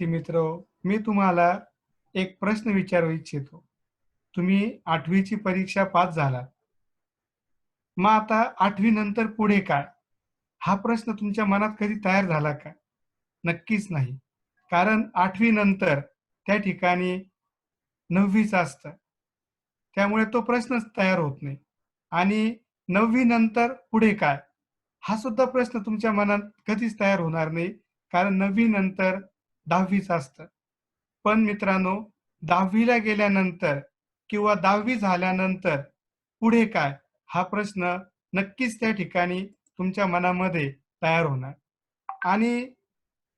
विद्यार्थी मित्र, मी तुम्हाला एक प्रश्न विचारू इच्छितो. तुम्ही 8वी ची परीक्षा पास झालात. मग आता 8वी नंतर पुढे काय? हा प्रश्न तुमच्या मनात कधी तयार झाला का? नक्कीच नाही. कारण 8वी नंतर त्या ठिकाणी 9वीच असतं. त्यामुळे तो प्रश्नच तयार होत नाही. आणि 9वी नंतर पुढे काय? हा सुद्धा प्रश्न तुमच्या मनात कधीच तयार होणार नाही. कारण 9वी नंतर 10वीच असतं. पण मित्रांनो, 10वीला गेल्यानंतर किंवा 10वी झाल्यानंतर पुढे काय? हा प्रश्न नक्कीच त्या ठिकाणी तुमच्या मनामध्ये तयार होणार. आणि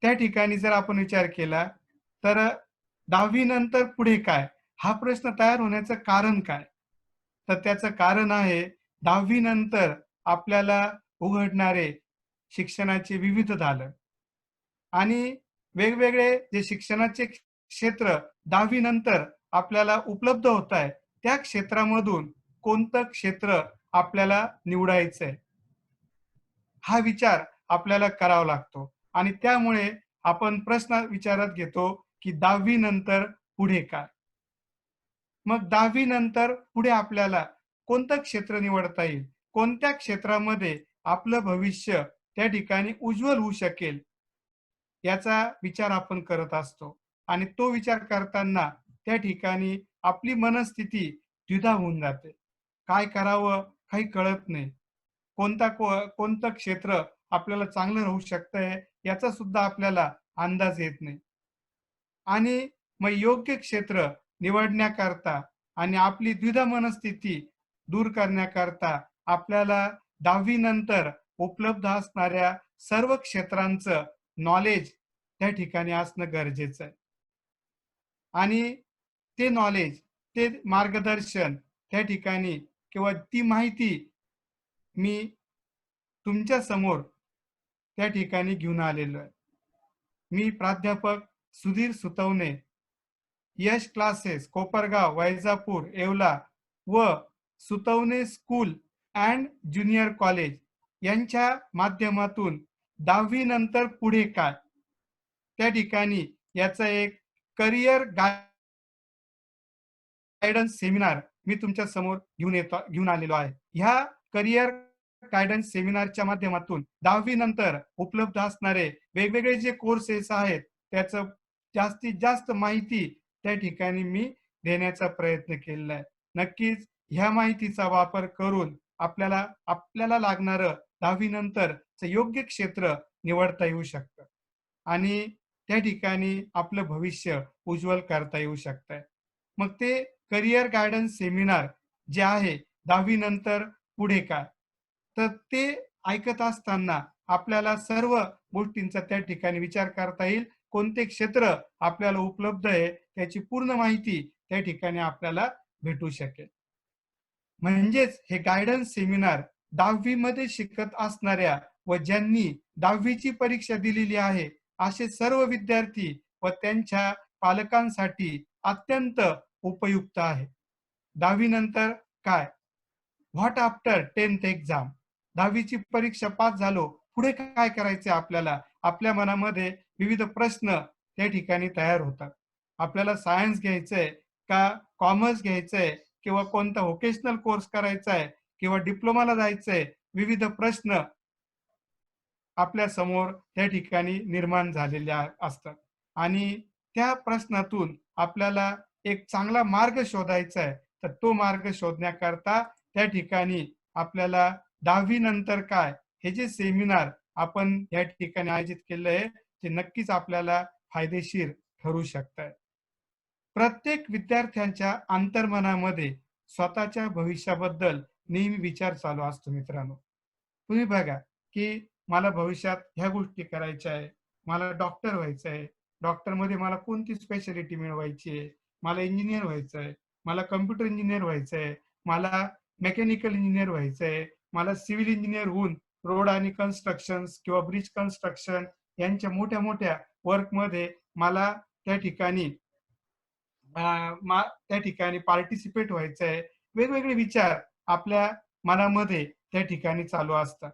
त्या ठिकाणी जर आपण विचार केला, तर 10वी नंतर पुढे काय? हा प्रश्न तयार होण्याचं कारण काय? तर त्याचं कारण आहे 10वी नंतर आपल्याला उघडणारे शिक्षणाचे विविध दालन आणि वेगवेगळे जे शिक्षणाचे क्षेत्र 10वी नंतर आपल्याला उपलब्ध होत आहे, त्या क्षेत्रामधून कोणतं क्षेत्र आपल्याला निवडायचंय? हा विचार आपल्याला करावा लागतो आणि त्यामुळे आपण प्रश्न विचारात घेतो, की 10वी नंतर पुढे काय? मग 10वी नंतर पुढे आपल्याला कोणतं क्षेत्र निवडता येईल? कोणत्या क्षेत्रामध्ये आपलं भविष्य त्या ठिकाणी उज्ज्वल होऊ शकेल? याचा विचार आपण करत असतो आणि तो विचार करताना त्या ठिकाणी आपली मनस्थिती द्विधा होऊन जाते. काय करावं काही कळत नाही. कोणतं क्षेत्र आपल्याला चांगलं राहू शकतंय याचा सुद्धा आपल्याला अंदाज येत नाही. आणि मग योग्य क्षेत्र निवडण्याकरता आणि आपली द्विधा मनस्थिती दूर करण्याकरता आपल्याला 10वी नंतर उपलब्ध असणाऱ्या सर्व क्षेत्रांचं नॉलेज त्या ठिकाणी असणं गरजेचं आहे. आणि ते नॉलेज, ते मार्गदर्शन त्या ठिकाणी किंवा ती माहिती मी तुमच्या समोर त्या ठिकाणी घेऊन आलेलो आहे. मी प्राध्यापक सुधीर सुतवणे, यश क्लासेस, कोपरगाव, वैजापूर, येवला व Sutavane school and junior college यांच्या माध्यमातून 10वी नंतर पुढे काय? त्या ठिकाणी याचा एक करिअर गायडन्स सेमिनार मी तुमच्या समोर घेऊन आलेलो आहे. ह्या करिअर गायडन्स सेमिनारच्या माध्यमातून 10वी नंतर उपलब्ध असणारे वेगवेगळे जे कोर्सेस आहेत, त्याचं जास्तीत जास्त माहिती त्या ठिकाणी मी देण्याचा प्रयत्न केलेला आहे. नक्कीच ह्या माहितीचा वापर करून आपल्याला लागणारं 10वी नंतरचं योग्य क्षेत्र निवडता येऊ शकतं आणि त्या ठिकाणी आपलं भविष्य उज्ज्वल करता येऊ शकतंय. मग ते करिअर गायडन्स सेमिनार जे आहे 10वी नंतर पुढे काय? तर ते ऐकत असताना आपल्याला सर्व गोष्टींचा त्या ठिकाणी विचार करता येईल. कोणते क्षेत्र आपल्याला उपलब्ध आहे त्याची पूर्ण माहिती त्या ठिकाणी आपल्याला भेटू शकेल. म्हणजेच हे गायडन्स सेमिनार 10वी मध्ये शिकत असणाऱ्या व ज्यांनी 10वी ची परीक्षा दिलेली आहे असे सर्व विद्यार्थी व त्यांच्या पालकांसाठी अत्यंत उपयुक्त आहे. 10वी नंतर काय? What after 10th exam? 10वी ची परीक्षा पास झालो, पुढे काय करायचंय आपल्याला? आपल्या मनामध्ये विविध प्रश्न त्या ठिकाणी तयार होतात. आपल्याला सायन्स घ्यायचंय का कॉमर्स घ्यायचंय किंवा कोणता व्होकेशनल कोर्स करायचा आहे किंवा डिप्लोमाला जायचंय? विविध प्रश्न आपल्या समोर त्या ठिकाणी निर्माण झालेले असतात आणि त्या प्रश्नातून आपल्याला एक चांगला मार्ग शोधायचा आहे. तर तो मार्ग शोधण्याकरता त्या ठिकाणी आपल्याला 10वी नंतर काय हे जे सेमिनार आपण या ठिकाणी आयोजित केलं आहे ते नक्कीच आपल्याला फायदेशीर ठरू शकतं. प्रत्येक विद्यार्थ्यांच्या अंतर्मनामध्ये स्वतःच्या भविष्याबद्दल नेहमी विचार चालू असतो मित्रांनो. तुम्ही बघा, की मला भविष्यात ह्या गोष्टी करायच्या आहे. मला डॉक्टर व्हायचं आहे. डॉक्टरमध्ये मला कोणती स्पेशालिटी मिळवायची आहे. मला इंजिनिअर व्हायचं आहे. मला कॉम्प्युटर इंजिनिअर व्हायचं आहे. मला मेकॅनिकल इंजिनिअर व्हायचं आहे. मला सिव्हिल इंजिनिअर होऊन रोड आणि कन्स्ट्रक्शन्स किंवा ब्रिज कन्स्ट्रक्शन यांच्या मोठ्या-मोठ्या वर्कमध्ये मला त्या ठिकाणी त्या ठिकाणी पार्टिसिपेट व्हायचं आहे. वेगवेगळे विचार आपल्या मनामध्ये त्या ठिकाणी चालू असतात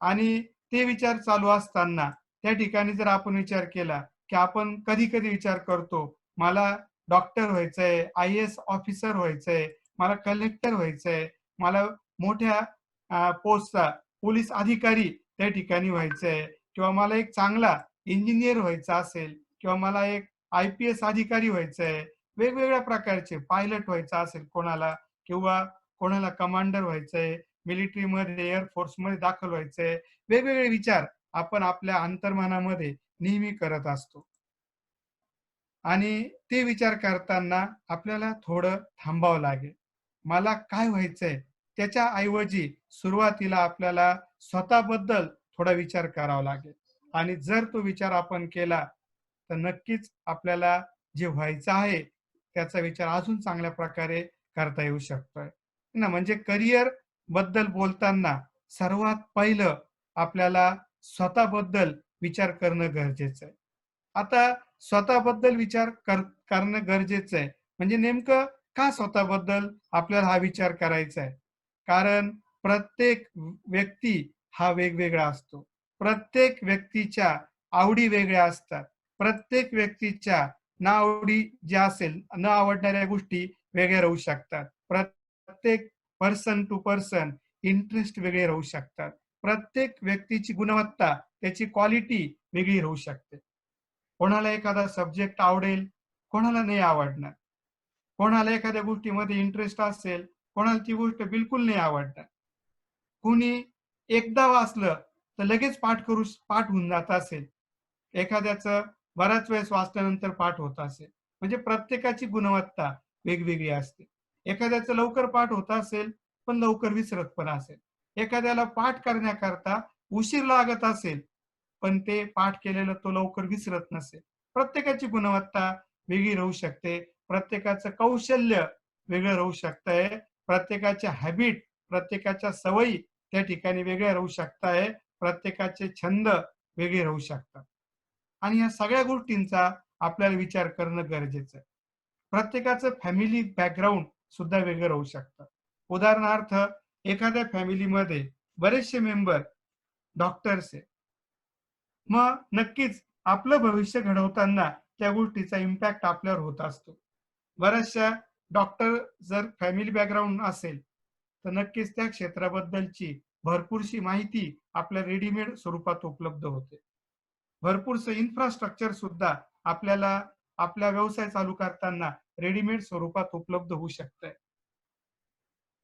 आणि ते विचार चालू असताना त्या ठिकाणी जर आपण विचार केला की आपण कधी-कधी विचार करतो, मला डॉक्टर व्हायचंय, IAS ऑफिसर व्हायचंय, मला कलेक्टर व्हायचंय, मला मोठ्या पोस्टचा पोलीस अधिकारी त्या ठिकाणी व्हायचंय किंवा मला एक चांगला इंजिनियर व्हायचा असेल किंवा मला एक IPS अधिकारी व्हायचंय. वेगवेगळ्या प्रकारचे पायलट व्हायचं असेल कोणाला किंवा कोणाला कमांडर व्हायचंय, मिलिटरीमध्ये, एअर फोर्समध्ये दाखल व्हायचंय. वेगवेगळे विचार आपण आपल्या अंतर्मनामध्ये नेहमी करत असतो. आणि ते विचार करताना आपल्याला थोडं थांबावं लागेल. मला काय व्हायचंय? त्याच्या ऐवजी सुरुवातीला आपल्याला स्वतःबद्दल थोडा विचार करावा लागेल. आणि जर तो विचार आपण केला, तर नक्कीच आपल्याला जे व्हायचं आहे, त्याचा विचार अजून चांगल्या प्रकारे करता येऊ शकतोय. ना म्हणजे करिअर बद्दल बोलताना सर्वात पहिलं आपल्याला स्वतःबद्दल विचार करणं गरजेचं आहे. आता स्वतःबद्दल विचार करणं गरजेचं आहे. म्हणजे नेमकं का स्वतःबद्दल आपल्याला हा विचार करायचा आहे? कारण प्रत्येक व्यक्ती हा वेगवेगळा असतो. प्रत्येक व्यक्तीच्या आवडी वेगळ्या असतात. प्रत्येक व्यक्तीच्या नाआवडी ज्या असेल, न आवडणाऱ्या गोष्टी वेगळ्या राहू शकतात. प्रत्येक पर्सन टू पर्सन इंटरेस्ट वेगळे राहू शकतात. प्रत्येक व्यक्तीची गुणवत्ता, त्याची क्वालिटी वेगळी राहू शकते. कोणाला एखादा सब्जेक्ट आवडेल, कोणाला नाही आवडणार. कोणाला एखाद्या गोष्टीमध्ये इंटरेस्ट असेल, कोणाला ती गोष्ट बिलकुल नाही आवडणार. कुणी एकदा वाचलं तर लगेच पाठ होऊन जात असेल. एखाद्याचं बऱ्याच वेळेस वाचल्यानंतर पाठ होत असेल. म्हणजे प्रत्येकाची गुणवत्ता वेगवेगळी असते. एखाद्याचं लवकर पाठ होत असेल, पण लवकर विसरत पण असेल. एखाद्याला पाठ करण्याकरता उशीर लागत असेल, पण ते पाठ केलेलं तो लवकर विसरत नसेल. प्रत्येकाची गुणवत्ता वेगळी राहू शकते. प्रत्येकाचं कौशल्य वेगळं राहू शकतंय. प्रत्येकाच्या हॅबिट, प्रत्येकाच्या सवयी त्या ठिकाणी वेगळ्या राहू शकताय. प्रत्येकाचे छंद वेगळे राहू शकतात. आणि या सगळ्या गोष्टींचा आपल्याला विचार करणं गरजेचं आहे. प्रत्येकाचं फॅमिली बॅकग्राऊंड सुद्धा वेगळं राहू शकतं. उदाहरणार्थ एखाद्या फॅमिलीमध्ये बरेचसे मेंबर डॉक्टर्स आहे. मग नक्कीच आपलं भविष्य घडवताना त्या गोष्टीचा इम्पॅक्ट आपल्यावर होत असतो. बऱ्याचशा डॉक्टर जर फॅमिली बॅकग्राऊंड असेल, तर नक्कीच त्या क्षेत्राबद्दलची भरपूरशी माहिती आपल्या रेडीमेड स्वरूपात उपलब्ध होते. भरपूरसं इन्फ्रास्ट्रक्चर सुद्धा आपल्याला आपला व्यवसाय चालू करताना रेडीमेड स्वरूपात उपलब्ध होऊ शकतंय.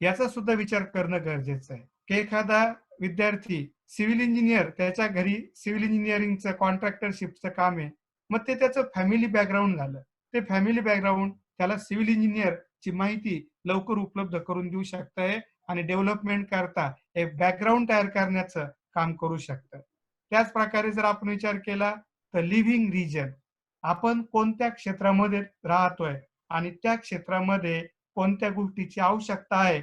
याचा सुद्धा विचार करणं गरजेचं आहे, की एखादा विद्यार्थी सिव्हिल इंजिनियर त्याच्या घरी सिव्हिल इंजिनिअरिंगचं कॉन्ट्रॅक्टरशिपचं काम आहे. मग ते त्याचं फॅमिली बॅकग्राऊंड झालं. ते फॅमिली बॅकग्राऊंड त्याला सिव्हिल इंजिनिअरची माहिती लवकर उपलब्ध करून देऊ शकतंय आणि डेव्हलपमेंट करता एक बॅकग्राऊंड तयार करण्याचं काम करू शकतं. त्याच प्रकारे जर आपण विचार केला तर लिव्हिंग रिजन आपण कोणत्या क्षेत्रामध्ये राहतोय आणि त्या क्षेत्रामध्ये कोणत्या गोष्टीची आवश्यकता आहे,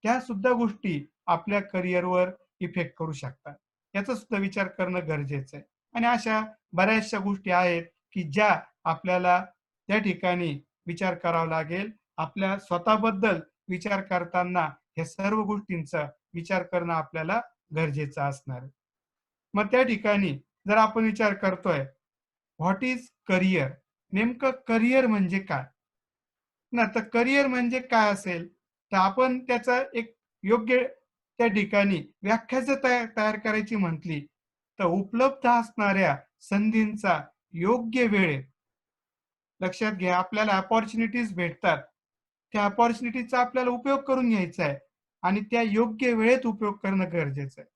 त्या सुद्धा गोष्टी आपल्या करिअरवर इफेक्ट करू शकतात. याचा सुद्धा विचार करणं गरजेचं आहे. आणि अशा बऱ्याचशा गोष्टी आहेत, की ज्या आपल्याला त्या ठिकाणी विचार करावा लागेल. आपल्या स्वतःबद्दल विचार करताना ह्या सर्व गोष्टींचा विचार करणं आपल्याला गरजेचं असणार आहे. मग त्या ठिकाणी जर आपण विचार करतोय, व्हॉट इज करियर? नेमकं करियर म्हणजे काय? ना तर करिअर म्हणजे काय असेल, तर आपण त्याचा एक योग्य त्या ठिकाणी व्याख्या जर तयार करायची म्हटली, तर उपलब्ध असणाऱ्या संधींचा योग्य वेळेत लक्षात घ्या, आपल्याला अपॉर्च्युनिटीज भेटतात. त्या अपॉर्च्युनिटीचा आपल्याला उपयोग करून घ्यायचा आहे आणि त्या योग्य वेळेत उपयोग करणं गरजेचं आहे.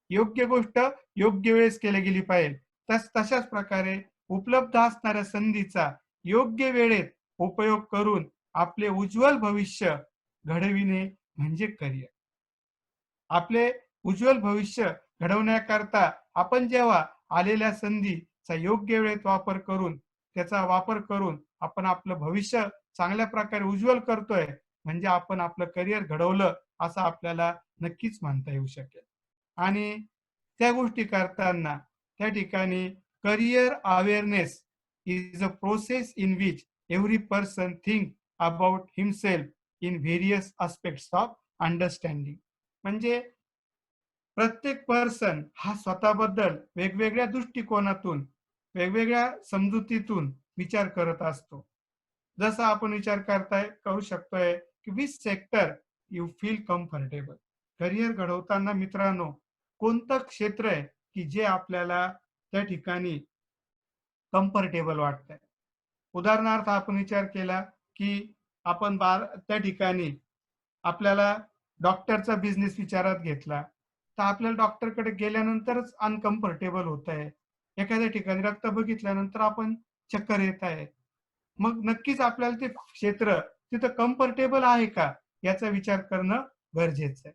योग्य गोष्ट योग्य वेळेस केली गेली पाहिजे. तशाच प्रकारे उपलब्ध असणाऱ्या संधीचा योग्य वेळेत उपयोग करून आपले उज्ज्वल भविष्य घडविणे म्हणजे करिअर. आपले उज्ज्वल भविष्य घडवण्याकरता आपण जेव्हा आलेल्या संधीचा योग्य वेळेत वापर करून त्याचा वापर करून आपण आपलं भविष्य चांगल्या प्रकारे उज्ज्वल करतोय, म्हणजे आपण आपलं करिअर घडवलं असं आपल्याला नक्कीच म्हणता येऊ शकेल. आणि त्या गोष्टी करताना त्या ठिकाणी career awareness is a process in which every person think about himself in various aspects of understanding. म्हणजे प्रत्येक पर्सन हा स्वतःबद्दल वेगवेगळ्या दृष्टिकोनातून वेगवेगळ्या समजुतीतून विचार करत असतो. जसं आपण विचार करू शकतोय, की which sector you feel comfortable. Career घडवताना मित्रांनो, कोणतं क्षेत्र आहे, की जे आपल्याला त्या ठिकाणी कम्फर्टेबल वाटतंय. उदाहरणार्थ आपण विचार केला, की आपण त्या ठिकाणी आपल्याला डॉक्टरचा बिझनेस विचारात घेतला, तर आपल्याला डॉक्टरकडे गेल्यानंतरच अनकम्फर्टेबल होतंय. एखाद्या ठिकाणी रक्त बघितल्यानंतर आपण चक्कर येत आहे. मग नक्कीच आपल्याला ते क्षेत्र तिथं कम्फर्टेबल आहे का? याचा विचार करणं गरजेचं आहे.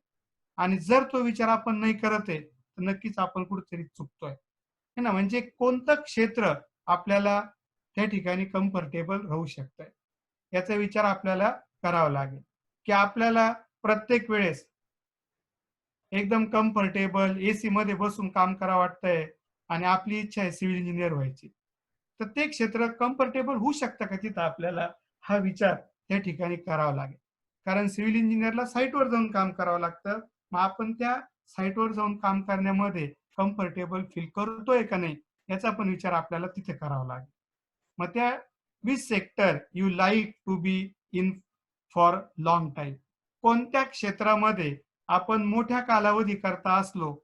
आणि जर तो विचार आपण नाही करत आहे, तर नक्कीच आपण कुठेतरी चुकतोय. है ना? म्हणजे कोणतं क्षेत्र आपल्याला त्या ठिकाणी कम्फर्टेबल राहू शकतंय. याचा विचार आपल्याला करावा लागेल, की आपल्याला प्रत्येक वेळेस एकदम कम्फर्टेबल एसीमध्ये बसून काम करावं वाटतंय आणि आपली इच्छा आहे सिव्हिल इंजिनिअर व्हायची. तर ते क्षेत्र कम्फर्टेबल होऊ शकतं का तिथं आपल्याला? हा विचार त्या ठिकाणी करावा लागेल. कारण सिव्हिल इंजिनिअरला साइटवर जाऊन काम करावं लागतं. मग आपण त्या साइटवर जाऊन काम करण्यामध्ये कम्फर्टेबल फील करतोय का नाही? याचा पण विचार आपल्याला तिथे करावा लागेल. मग त्या which sector you like to be in for long time. कोणत्या क्षेत्रामध्ये आपण मोठ्या कालावधी करता असलो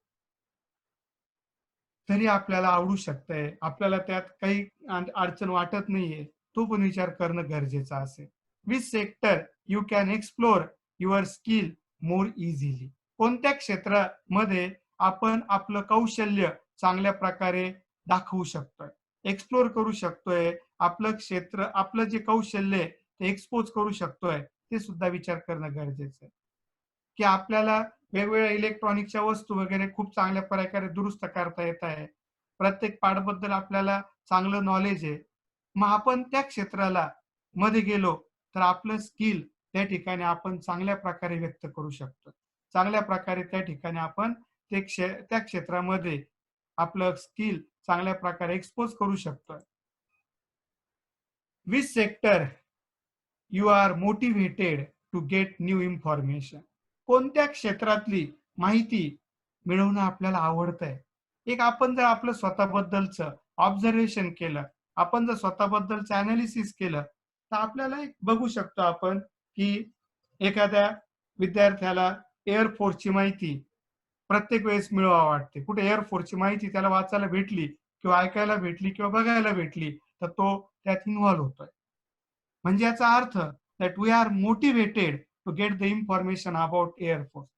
तरी आपल्याला आवडू शकतंय. आपल्याला त्यात काही अडचण वाटत नाहीये. तो पण विचार करणं गरजेचं असेल. Which sector you can explore your skill more easily. कोणत्या क्षेत्रामध्ये आपण आपलं कौशल्य चांगल्या प्रकारे दाखवू शकतोय, एक्सप्लोर करू शकतोय. आपलं क्षेत्र, आपलं जे कौशल्य आहे ते एक्सपोज करू शकतोय, ते सुद्धा विचार करणं गरजेचं आहे. की आपल्याला वेगवेगळ्या इलेक्ट्रॉनिकच्या वस्तू वगैरे खूप चांगल्या प्रकारे दुरुस्त करता येत आहे. प्रत्येक पार्टबद्दल आपल्याला चांगलं नॉलेज आहे. मग आपण त्या क्षेत्राला मध्ये गेलो, तर आपलं स्किल त्या ठिकाणी आपण चांगल्या प्रकारे व्यक्त करू शकतो. चांगल्या प्रकारे त्या ठिकाणी आपण त्या क्षेत्रामध्ये आपलं स्किल चांगल्या प्रकारे एक्सपोज करू शकतो. Which sector you are motivated to get new information. कोणत्या क्षेत्रातली माहिती मिळवणं आपल्याला आवडतंय. एक आपण जर आपलं स्वतःबद्दलचं ऑब्झर्वेशन केलं, आपण जर स्वतःबद्दलचं अनालिसिस केलं, तर आपल्याला एक बघू शकतो आपण, की एखाद्या विद्यार्थ्याला एअर फोर्सची माहिती प्रत्येक वेळेस मिळवावं वाटते. कुठे एअर फोर्सची माहिती त्याला वाचायला भेटली किंवा ऐकायला भेटली किंवा बघायला भेटली, तर तो त्यात इन्व्हॉल्व होतोय. म्हणजे याचा अर्थ that we are motivated to get the information about air force.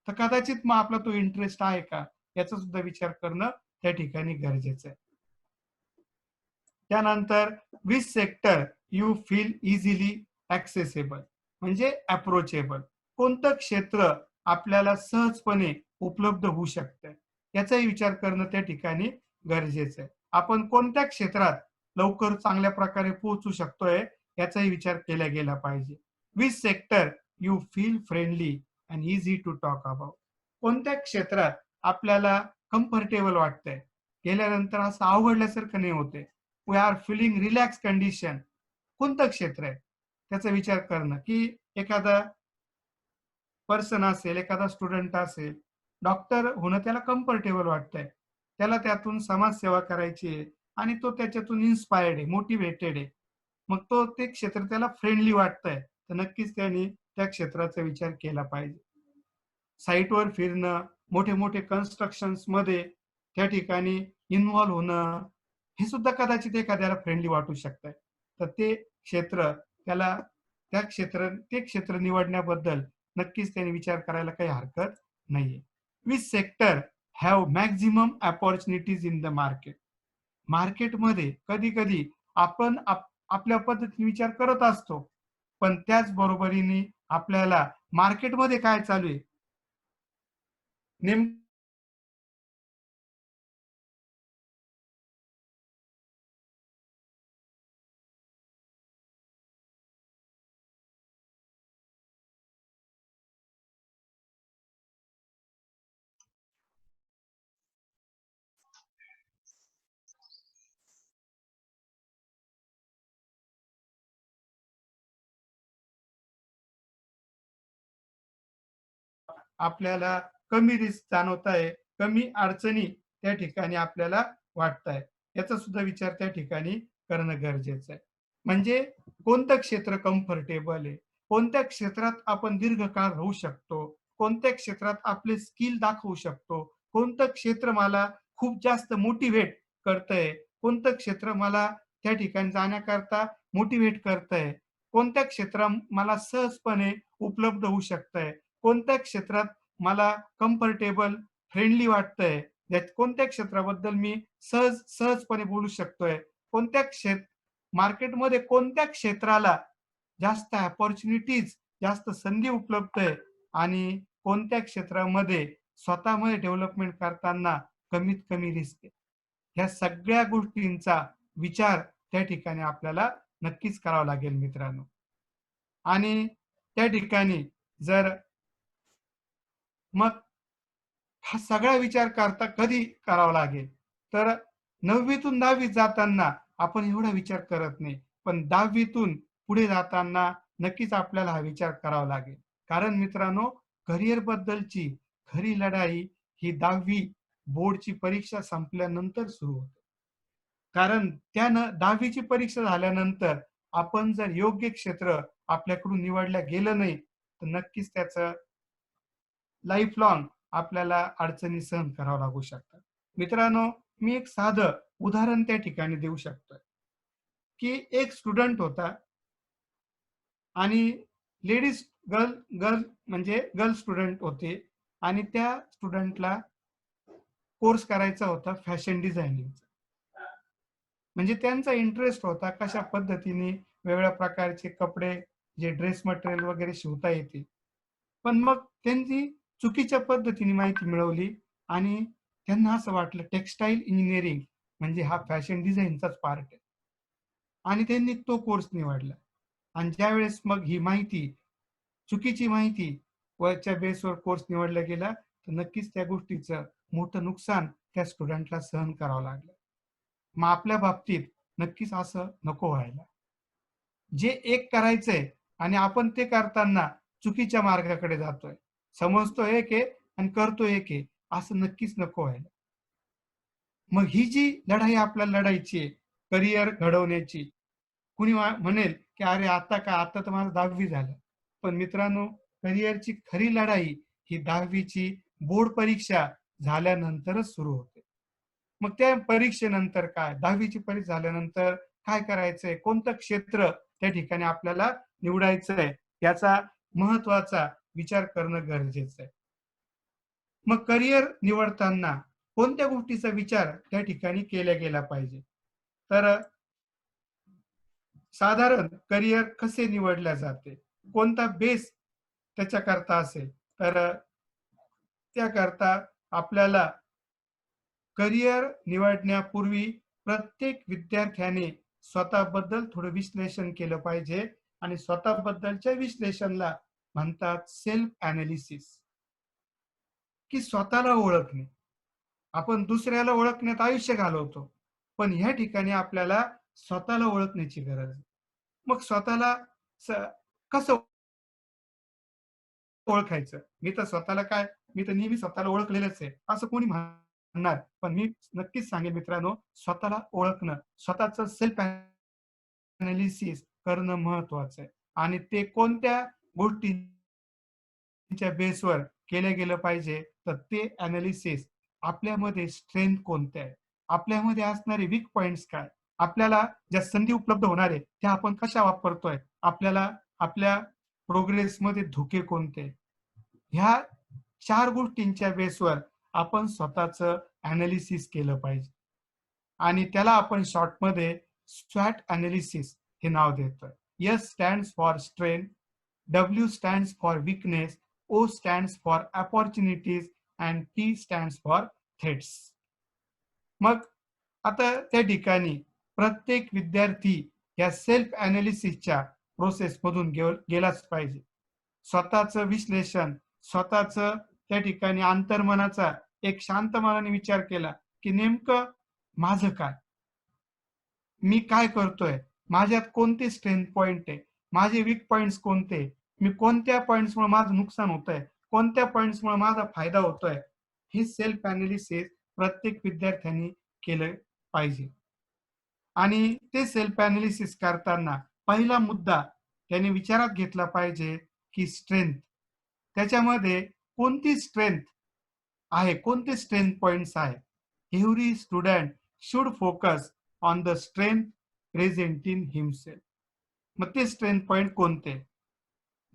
तर कदाचित मग आपला तो इंटरेस्ट आहे का? याचा सुद्धा विचार करणं त्या ठिकाणी गरजेचं आहे. त्यानंतर which sector you feel easily accessible, म्हणजे अप्रोचेबल. कोणतं क्षेत्र आपल्याला सहजपणे उपलब्ध होऊ शकतं, याचाही विचार करणं त्या ठिकाणी गरजेचं आहे. आपण कोणत्या क्षेत्रात लवकर चांगल्या प्रकारे पोहोचू शकतोय, याचाही विचार केला गेला पाहिजे. Which sector you feel friendly and easy to talk about. कोणत्या क्षेत्रात आपल्याला कम्फर्टेबल वाटतंय, गेल्यानंतर असं अवघडल्यासारखं नाही होते. We are feeling relax condition. कोणतं क्षेत्र आहे त्याचा विचार करणं, की एखादा पर्सन असेल, एखादा स्टुडंट असेल, डॉक्टर होणं त्याला कम्फर्टेबल वाटतंय. त्याला त्यातून समाजसेवा करायची आहे आणि तो त्याच्यातून इन्स्पायर्ड आहे, मोटिव्हेटेड आहे. मग ते क्षेत्र त्याला फ्रेंडली वाटतंय, तर नक्कीच त्याने त्या क्षेत्राचा विचार केला पाहिजे. साईटवर फिरणं, मोठे-मोठे कन्स्ट्रक्शन्समध्ये त्या ठिकाणी इन्व्हॉल्व होणं, हे सुद्धा कदाचित एखाद्याला फ्रेंडली वाटू शकतंय. तर ते क्षेत्र त्याला ते क्षेत्र निवडण्याबद्दल नक्कीच त्याने विचार करायला काही हरकत नाहीये. Which sector have maximum opportunities in the market. मार्केटमध्ये कधी-कधी आपण आपल्या पद्धतीने विचार करत असतो. पण त्याच बरोबरीने आपल्याला मार्केटमध्ये काय चालू आहे, नेमकं आपल्याला कमी रिस्क जाणवत आहे, कमी अडचणी त्या ठिकाणी आपल्याला वाटत आहे. याचा सुद्धा विचार त्या ठिकाणी करणं गरजेचं आहे. म्हणजे कोणतं क्षेत्र कम्फर्टेबल आहे, कोणत्या क्षेत्रात आपण दीर्घकाळ राहू शकतो, कोणत्या क्षेत्रात आपले स्किल दाखवू शकतो, कोणतं क्षेत्र मला खूप जास्त मोटिव्हेट करतंय, कोणतं क्षेत्र मला त्या ठिकाणी जाण्याकरता मोटिव्हेट करतंय, कोणत्या क्षेत्रात मला सहजपणे उपलब्ध होऊ शकतंय, कोणत्या क्षेत्रात मला कम्फर्टेबल, फ्रेंडली वाटतंय, कोणत्या क्षेत्राबद्दल मी सहजपणे बोलू शकतोय, कोणत्या मार्केटमध्ये कोणत्या क्षेत्राला जास्त अपॉर्च्युनिटीज, जास्त संधी उपलब्ध आहे आणि कोणत्या क्षेत्रामध्ये स्वतःमध्ये डेव्हलपमेंट करताना कमीत कमी रिस्क आहे. ह्या सगळ्या गोष्टींचा विचार त्या ठिकाणी आपल्याला नक्कीच करावा लागेल मित्रांनो. आणि त्या ठिकाणी जर मग हा सगळा विचार करता कधी करावा लागेल? तर 9वीतून 10वीत जाताना आपण एवढा विचार करत नाही. पण 10वीतून पुढे जाताना नक्कीच आपल्याला हा विचार करावा लागेल. कारण मित्रांनो, करिअर बद्दलची खरी लढाई ही 10वी बोर्डची परीक्षा संपल्यानंतर सुरू होते. कारण त्यानं 10वीची परीक्षा झाल्यानंतर आपण जर योग्य क्षेत्र आपल्याकडून निवडलं गेलं नाही, तर नक्कीच त्याचं लाईफ लाँग आपल्याला अडचणी सहन कराव्या लागू शकतात. मित्रांनो, मी एक साधं उदाहरण त्या ठिकाणी देऊ शकतोय, की एक स्टुडंट होता आणि लेडीज गर्ल गर्ल म्हणजे गर्ल स्टुडंट होते आणि त्या स्टुडंटला कोर्स करायचा होता फॅशन डिझायनिंगचा. म्हणजे त्यांचा इंटरेस्ट होता कशा पद्धतीने वेगवेगळ्या प्रकारचे कपडे, जे ड्रेस मटेरियल वगैरे शिवता येते. पण मग त्यांनी चुकीच्या पद्धतीने माहिती मिळवली आणि त्यांना असं वाटलं टेक्सटाईल इंजिनिअरिंग म्हणजे हा फॅशन डिझाईनचाच पार्ट आहे आणि त्यांनी तो कोर्स निवडला. आणि ज्यावेळेस मग ही माहिती, चुकीची माहिती वरच्या बेसवर कोर्स निवडला गेला, तर नक्कीच त्या गोष्टीचं मोठं नुकसान त्या स्टुडंटला सहन करावं लागलं. मग आपल्या बाबतीत नक्कीच असं नको व्हायला. जे एक करायचंय आणि आपण ते करताना चुकीच्या मार्गाकडे जातोय. समजतो एक आहे आणि करतो एक आहे, असं नक्कीच नको व्हायला. मग ही जी लढाई आपल्याला लढायची आहे, करिअर घडवण्याची. कुणी म्हणेल, की "अरे आता काय? आता तर माझं 10वी झालं." पण मित्रांनो, करिअरची खरी लढाई ही 10वीची बोर्ड परीक्षा झाल्यानंतरच सुरू होते. मग त्या परीक्षेनंतर काय? 10वीची परीक्षा झाल्यानंतर काय करायचंय? कोणतं क्षेत्र त्या ठिकाणी आपल्याला निवडायचंय? याचा महत्त्वाचा विचार करणं गरजेचं आहे. मग करिअर निवडताना कोणत्या गोष्टीचा विचार त्या ठिकाणी केला गेला पाहिजे? तर साधारण करिअर कसे निवडले जाते? कोणता बेस त्याच्याकरता असेल? तर त्याकरता आपल्याला करिअर निवडण्यापूर्वी प्रत्येक विद्यार्थ्याने स्वतःबद्दल थोडं विश्लेषण केलं पाहिजे आणि स्वतःबद्दलच्या विश्लेषणला म्हणतात सेल्फ ॲनालिसिस, की स्वतःला ओळखणे. आपण दुसऱ्याला ओळखण्यात आयुष्य घालवतो. पण ह्या ठिकाणी आपल्याला स्वतःला ओळखण्याची गरज आहे. मग स्वतःला स कसं ओळखायचं? मी तर नेहमी स्वतःला ओळखलेलंच आहे, असं कोणी म्हणणार. पण मी नक्कीच सांगेन मित्रांनो, स्वतःला ओळखणं, स्वतःचं सेल्फ ॲनालिसिस करणं महत्त्वाचं आहे आणि ते कोणत्या गोष्टींच्या बेसवर केलं गेलं पाहिजे, तर ते ॲनालिसिस आपल्यामध्ये स्ट्रेंथ कोणत्या आहे? आपल्यामध्ये असणारे वीक पॉइंट्स काय? आपल्याला ज्या संधी उपलब्ध होणार आहे, त्या आपण कशा वापरतोय? आपल्याला आपल्या प्रोग्रेसमध्ये धोके कोणते? ह्या 4 गोष्टींच्या बेसवर आपण स्वतःचं ॲनालिसिस केलं पाहिजे आणि त्याला आपण शॉर्टमध्ये स्वॅट ॲनालिसिस हे नाव देतोय. S stands for strength, W stands for weakness, O stands for opportunities and T stands for threats. मग आता त्या ठिकाणी प्रत्येक विद्यार्थी या सेल्फ ॲनालिसिसच्या प्रोसेसमधून गेलाच पाहिजे. स्वतःचं विश्लेषण, स्वतःचं त्या ठिकाणी अंतर्मनाचा एक शांत मनाने विचार केला, की नेमकं माझं काय? मी काय करतोय? माझ्यात कोणते स्ट्रेंथ पॉइंट आहे? माझे वीक पॉइंट्स कोणते? मी कोणत्या पॉइंट्समुळे माझं नुकसान होतंय? कोणत्या पॉइंट्समुळे माझा फायदा होतोय? हे सेल्फ ॲनालिसिस प्रत्येक विद्यार्थ्यांनी केलं पाहिजे. आणि ते सेल्फ अनालिसिस करताना पहिला मुद्दा त्याने विचारात घेतला पाहिजे की स्ट्रेंथ, त्याच्यामध्ये कोणती स्ट्रेंथ आहे, कोणते स्ट्रेंथ पॉइंट्स आहे. Every student should focus on the strength present in himself. मग ते स्ट्रेंथ पॉइंट कोणते?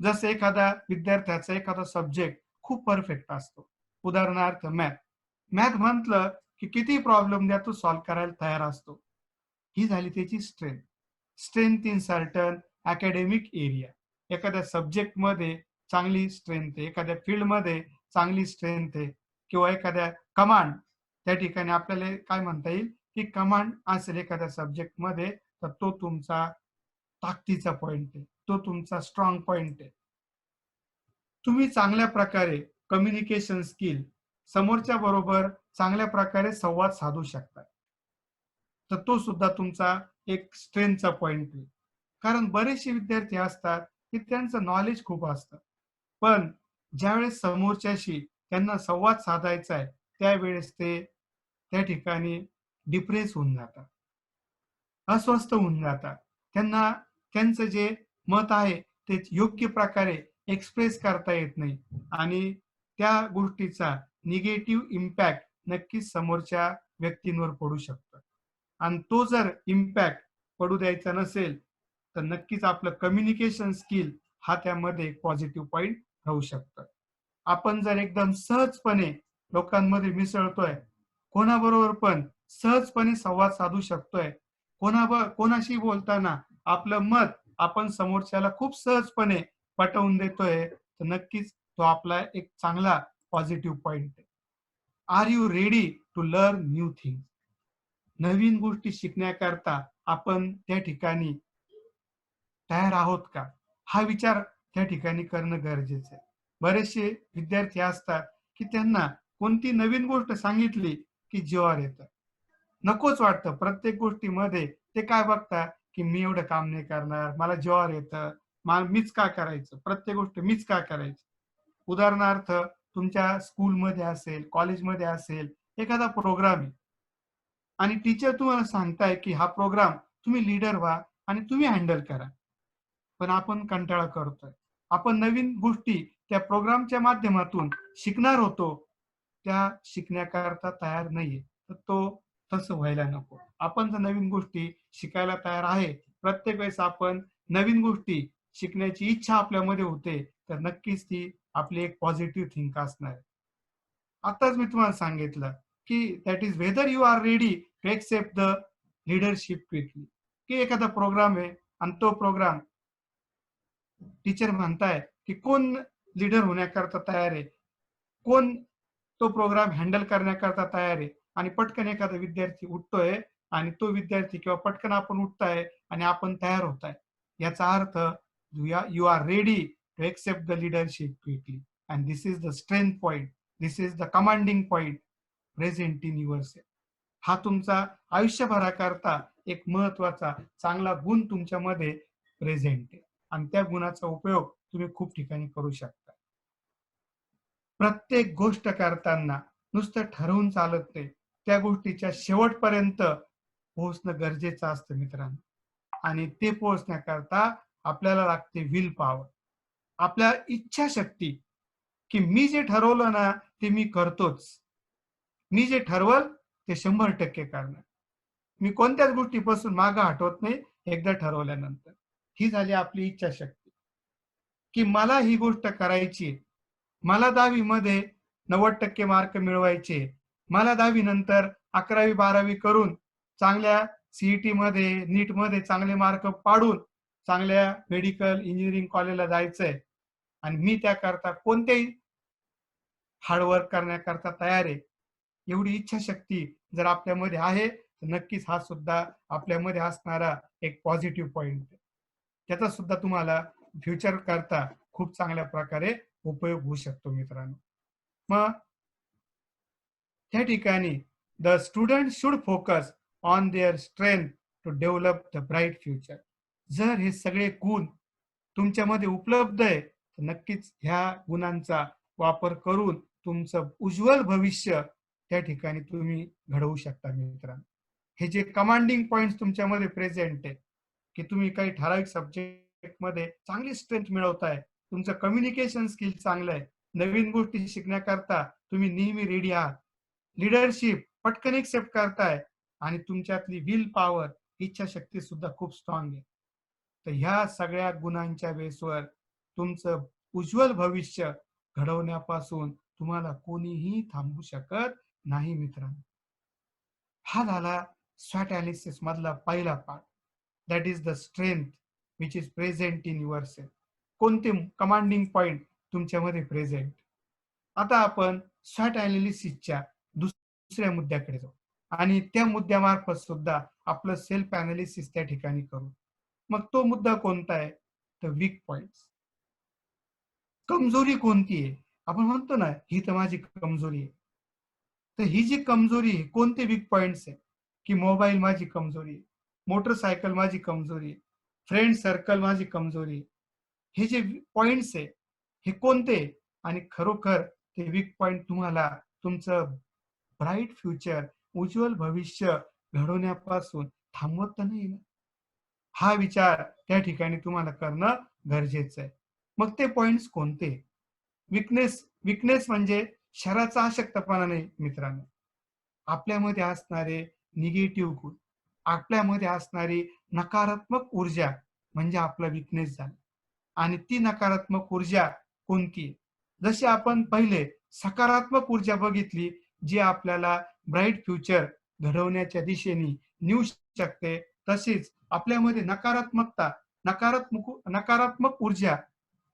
जसं एखादा विद्यार्थ्याचा एखादा सब्जेक्ट खूप परफेक्ट असतो, उदाहरणार्थ मॅथ. मॅथ म्हटलं की किती प्रॉब्लेम द्या तो सॉल्व्ह करायला तयार असतो. ही झाली त्याची strength. Strength in certain academic area. एखाद्या सब्जेक्टमध्ये चांगली स्ट्रेंथ आहे, एखाद्या फील्डमध्ये चांगली स्ट्रेंथ आहे, किंवा एखाद्या कमांड, त्या ठिकाणी आपल्याला काय म्हणता येईल की कमांड असेल एखाद्या सब्जेक्टमध्ये, तर तो तुमचा ताकदीचा पॉइंट आहे, तो तुमचा स्ट्रॉंग पॉइंट आहे. तुम्ही चांगल्या प्रकारे कम्युनिकेशन स्किल, समोरच्या बरोबर चांगल्या प्रकारे संवाद साधू शकता, तर तो सुद्धा तुमचा एक स्ट्रेंथचा पॉइंट आहे. कारण बरेचसे विद्यार्थी असतात की त्यांचं नॉलेज खूप असतं, पण ज्यावेळेस समोरच्याशी त्यांना संवाद साधायचा आहे त्यावेळेस ते त्या ठिकाणी डिप्रेस होऊन जातात, अस्वस्थ होऊन जातात. त्यांना त्यांचं जे मत आहे ते योग्य प्रकारे एक्सप्रेस करता येत नाही आणि त्या गोष्टीचा निगेटिव्ह इम्पॅक्ट नक्कीच समोरच्या व्यक्तींवर पडू शकतो. आणि तो जर इम्पॅक्ट पडू द्यायचा नसेल, तर नक्कीच आपलं कम्युनिकेशन स्किल हा त्यामध्ये पॉझिटिव्ह पॉइंट राहू शकतं. आपण जर एकदम सहजपणे लोकांमध्ये मिसळतोय, कोणाबरोबर पण सहजपणे संवाद साधू शकतोय, कोणाशी बोलताना आपलं मत आपण समोरच्याला खूप सहजपणे पटवून देतोय, तर नक्कीच तो आपला एक चांगला पॉझिटिव्ह पॉइंट आहे. Are you ready to learn new things? नवीन गोष्टी शिकण्याकरता आपण त्या ठिकाणी तयार आहोत का? हा विचार त्या ठिकाणी करणं गरजेचं आहे. बरेचसे विद्यार्थी असतात की त्यांना कोणती नवीन गोष्ट सांगितली की जीवावर येतं. नकोच वाटतं प्रत्येक गोष्टीमध्ये. ते काय बघतात की मी एवढं काम नाही करणार, मला जीवावर येतं, मीच का करायचं, प्रत्येक गोष्ट मीच का करायची. उदाहरणार्थ तुमच्या स्कूलमध्ये असेल, कॉलेजमध्ये असेल, एखादा प्रोग्राम आहे आणि टीचर तुम्हाला सांगताय की हा प्रोग्राम तुम्ही लीडर व्हा आणि तुम्ही हँडल करा. पण आपण कंटाळा करतोय. आपण नवीन गोष्टी त्या प्रोग्रामच्या माध्यमातून शिकणार होतो, त्या शिकण्याकरता तयार नाहीये. तर तो तसं व्हायला नको. आपण जर नवीन गोष्टी शिकायला तयार आहे, प्रत्येक वेळेस आपण नवीन गोष्टी शिकण्याची इच्छा आपल्यामध्ये होते, तर नक्कीच ती आपली एक पॉझिटिव्ह थिंक असणार आहे. आताच मी तुम्हाला सांगितलं की that is whether you are ready to accept the leadership quickly. की एखादा प्रोग्राम आहे आणि तो प्रोग्राम टीचर म्हणताय की कोण लीडर होण्याकरता तयार आहे, कोण तो प्रोग्राम हँडल करण्याकरता तयार आहे, आणि पटकन एखादा विद्यार्थी उठतोय आणि तो विद्यार्थी किंवा पटकन आपण उठताय आणि आपण तयार होताय, याचा अर्थ you are ready to accept the leadership quickly. And this is the strength point, this is the commanding point present in yourself. हा तुमचा आयुष्यभराकरता एक महत्वाचा चांगला गुण तुमच्यामध्ये प्रेझेंट आहे आणि त्या गुणाचा उपयोग तुम्ही खूप ठिकाणी करू शकता. प्रत्येक गोष्ट करताना नुसतं ठरवून चालत नाही, त्या गोष्टीच्या शेवटपर्यंत पोहोचणं गरजेचं असतं मित्रांनो. आणि ते पोहोचण्याकरता आपल्याला लागते विल पॉवर, आपल्या इच्छाशक्ती, की मी जे ठरवलं ना ते मी करतोच. मी जे ठरवल ते 100% करणार. मी कोणत्याच गोष्टीपासून मागे हटवत नाही एकदा ठरवल्यानंतर. ही झाली आपली इच्छाशक्ती, की मला ही गोष्ट करायची. मला 10वी मध्ये 90% मार्क मिळवायचे. मला 10वी नंतर 11वी-12वी करून चांगल्या सीईटी मध्ये, नीट मध्ये चांगले मार्क पाडून चांगल्या मेडिकल इंजिनिअरिंग कॉलेजला जायचंय आणि मी त्याकरता कोणत्याही हार्डवर्क करण्याकरता तयार आहे. एवढी इच्छाशक्ती जर आपल्यामध्ये आहे, तर नक्कीच हा सुद्धा आपल्यामध्ये असणारा एक पॉझिटिव्ह पॉइंट आहे. त्याचा सुद्धा तुम्हाला फ्युचर करता खूप चांगल्या प्रकारे उपयोग होऊ शकतो मित्रांनो. मग त्या ठिकाणी the student should focus on their strength to develop the bright future. जर हे सगळे गुण तुमच्यामध्ये उपलब्ध आहे, तर नक्कीच ह्या गुणांचा वापर करून तुमचं उज्ज्वल भविष्य त्या ठिकाणी तुम्ही घडवू शकता मित्रांनो. हे जे कमांडिंग पॉइंट्स तुमच्यामध्ये प्रेझेंट आहे, की तुम्ही काही ठराविक सब्जेक्टमध्ये चांगली स्ट्रेंथ मिळवताय, तुमचं कम्युनिकेशन स्किल चांगलं आहे, नवीन गोष्टी शिकण्याकरता तुम्ही नेहमी रेडी आहात, लीडरशिप पटकन एक्सेप्ट करताय आणि तुमच्यातली विल पॉवर, इच्छाशक्ती सुद्धा खूप स्ट्रॉंग आहे. तर ह्या सगळ्या गुणांच्या बेसवर तुमचं उज्ज्वल भविष्य घडवण्यापासून तुम्हाला कोणीही थांबवू शकत नाही मित्रांनो. हा झाला स्वॅट अनालिसिस मधला पहिला part. That is the strength which is present in your self. कोणते कमांडिंग पॉइंट तुमच्यामध्ये प्रेझेंट. आता आपण स्वॅट अनालिसिसच्या दुसऱ्या मुद्द्याकडे जाऊ आणि त्या मुद्द्यामार्फत सुद्धा आपलं सेल्फ अनालिसिस त्या ठिकाणी करू. मग तो मुद्दा कोणता आहे? तर वीक पॉइंट्स. कमजोरी कोणती आहे? आपण म्हणतो ना, ही तर माझी कमजोरी आहे. तर ही जी कमजोरी आहे, कोणते वीक पॉइंट्स आहे? की मोबाईल माझी कमजोरी आहे, मोटरसायकल माझी कमजोरी आहे, फ्रेंड सर्कल माझी कमजोरी आहे. हे जे पॉइंट्स आहे, हे कोणते? आणि खरोखर ते वीक पॉइंट तुम्हाला तुमचं ब्राईट फ्युचर, उज्ज्वल भविष्य घडवण्यापासून थांबवत तर नाही ना? हा विचार त्या ठिकाणी तुम्हाला करणं गरजेचं आहे. मग ते पॉइंट्स कोणते? विकनेस म्हणजे शरीराचा अशक्तपणा नाही मित्रांनो. आपल्यामध्ये असणारे निगेटिव्ह गुण, आपल्यामध्ये असणारी नकारात्मक ऊर्जा म्हणजे आपला विकनेस झाला. आणि ती नकारात्मक ऊर्जा कोणती? जशी आपण पहिले सकारात्मक ऊर्जा बघितली, जी आपल्याला ब्राईट फ्युचर घडवण्याच्या दिशेने नेऊ शकते, तशीच आपल्यामध्ये नकारात्मक ऊर्जा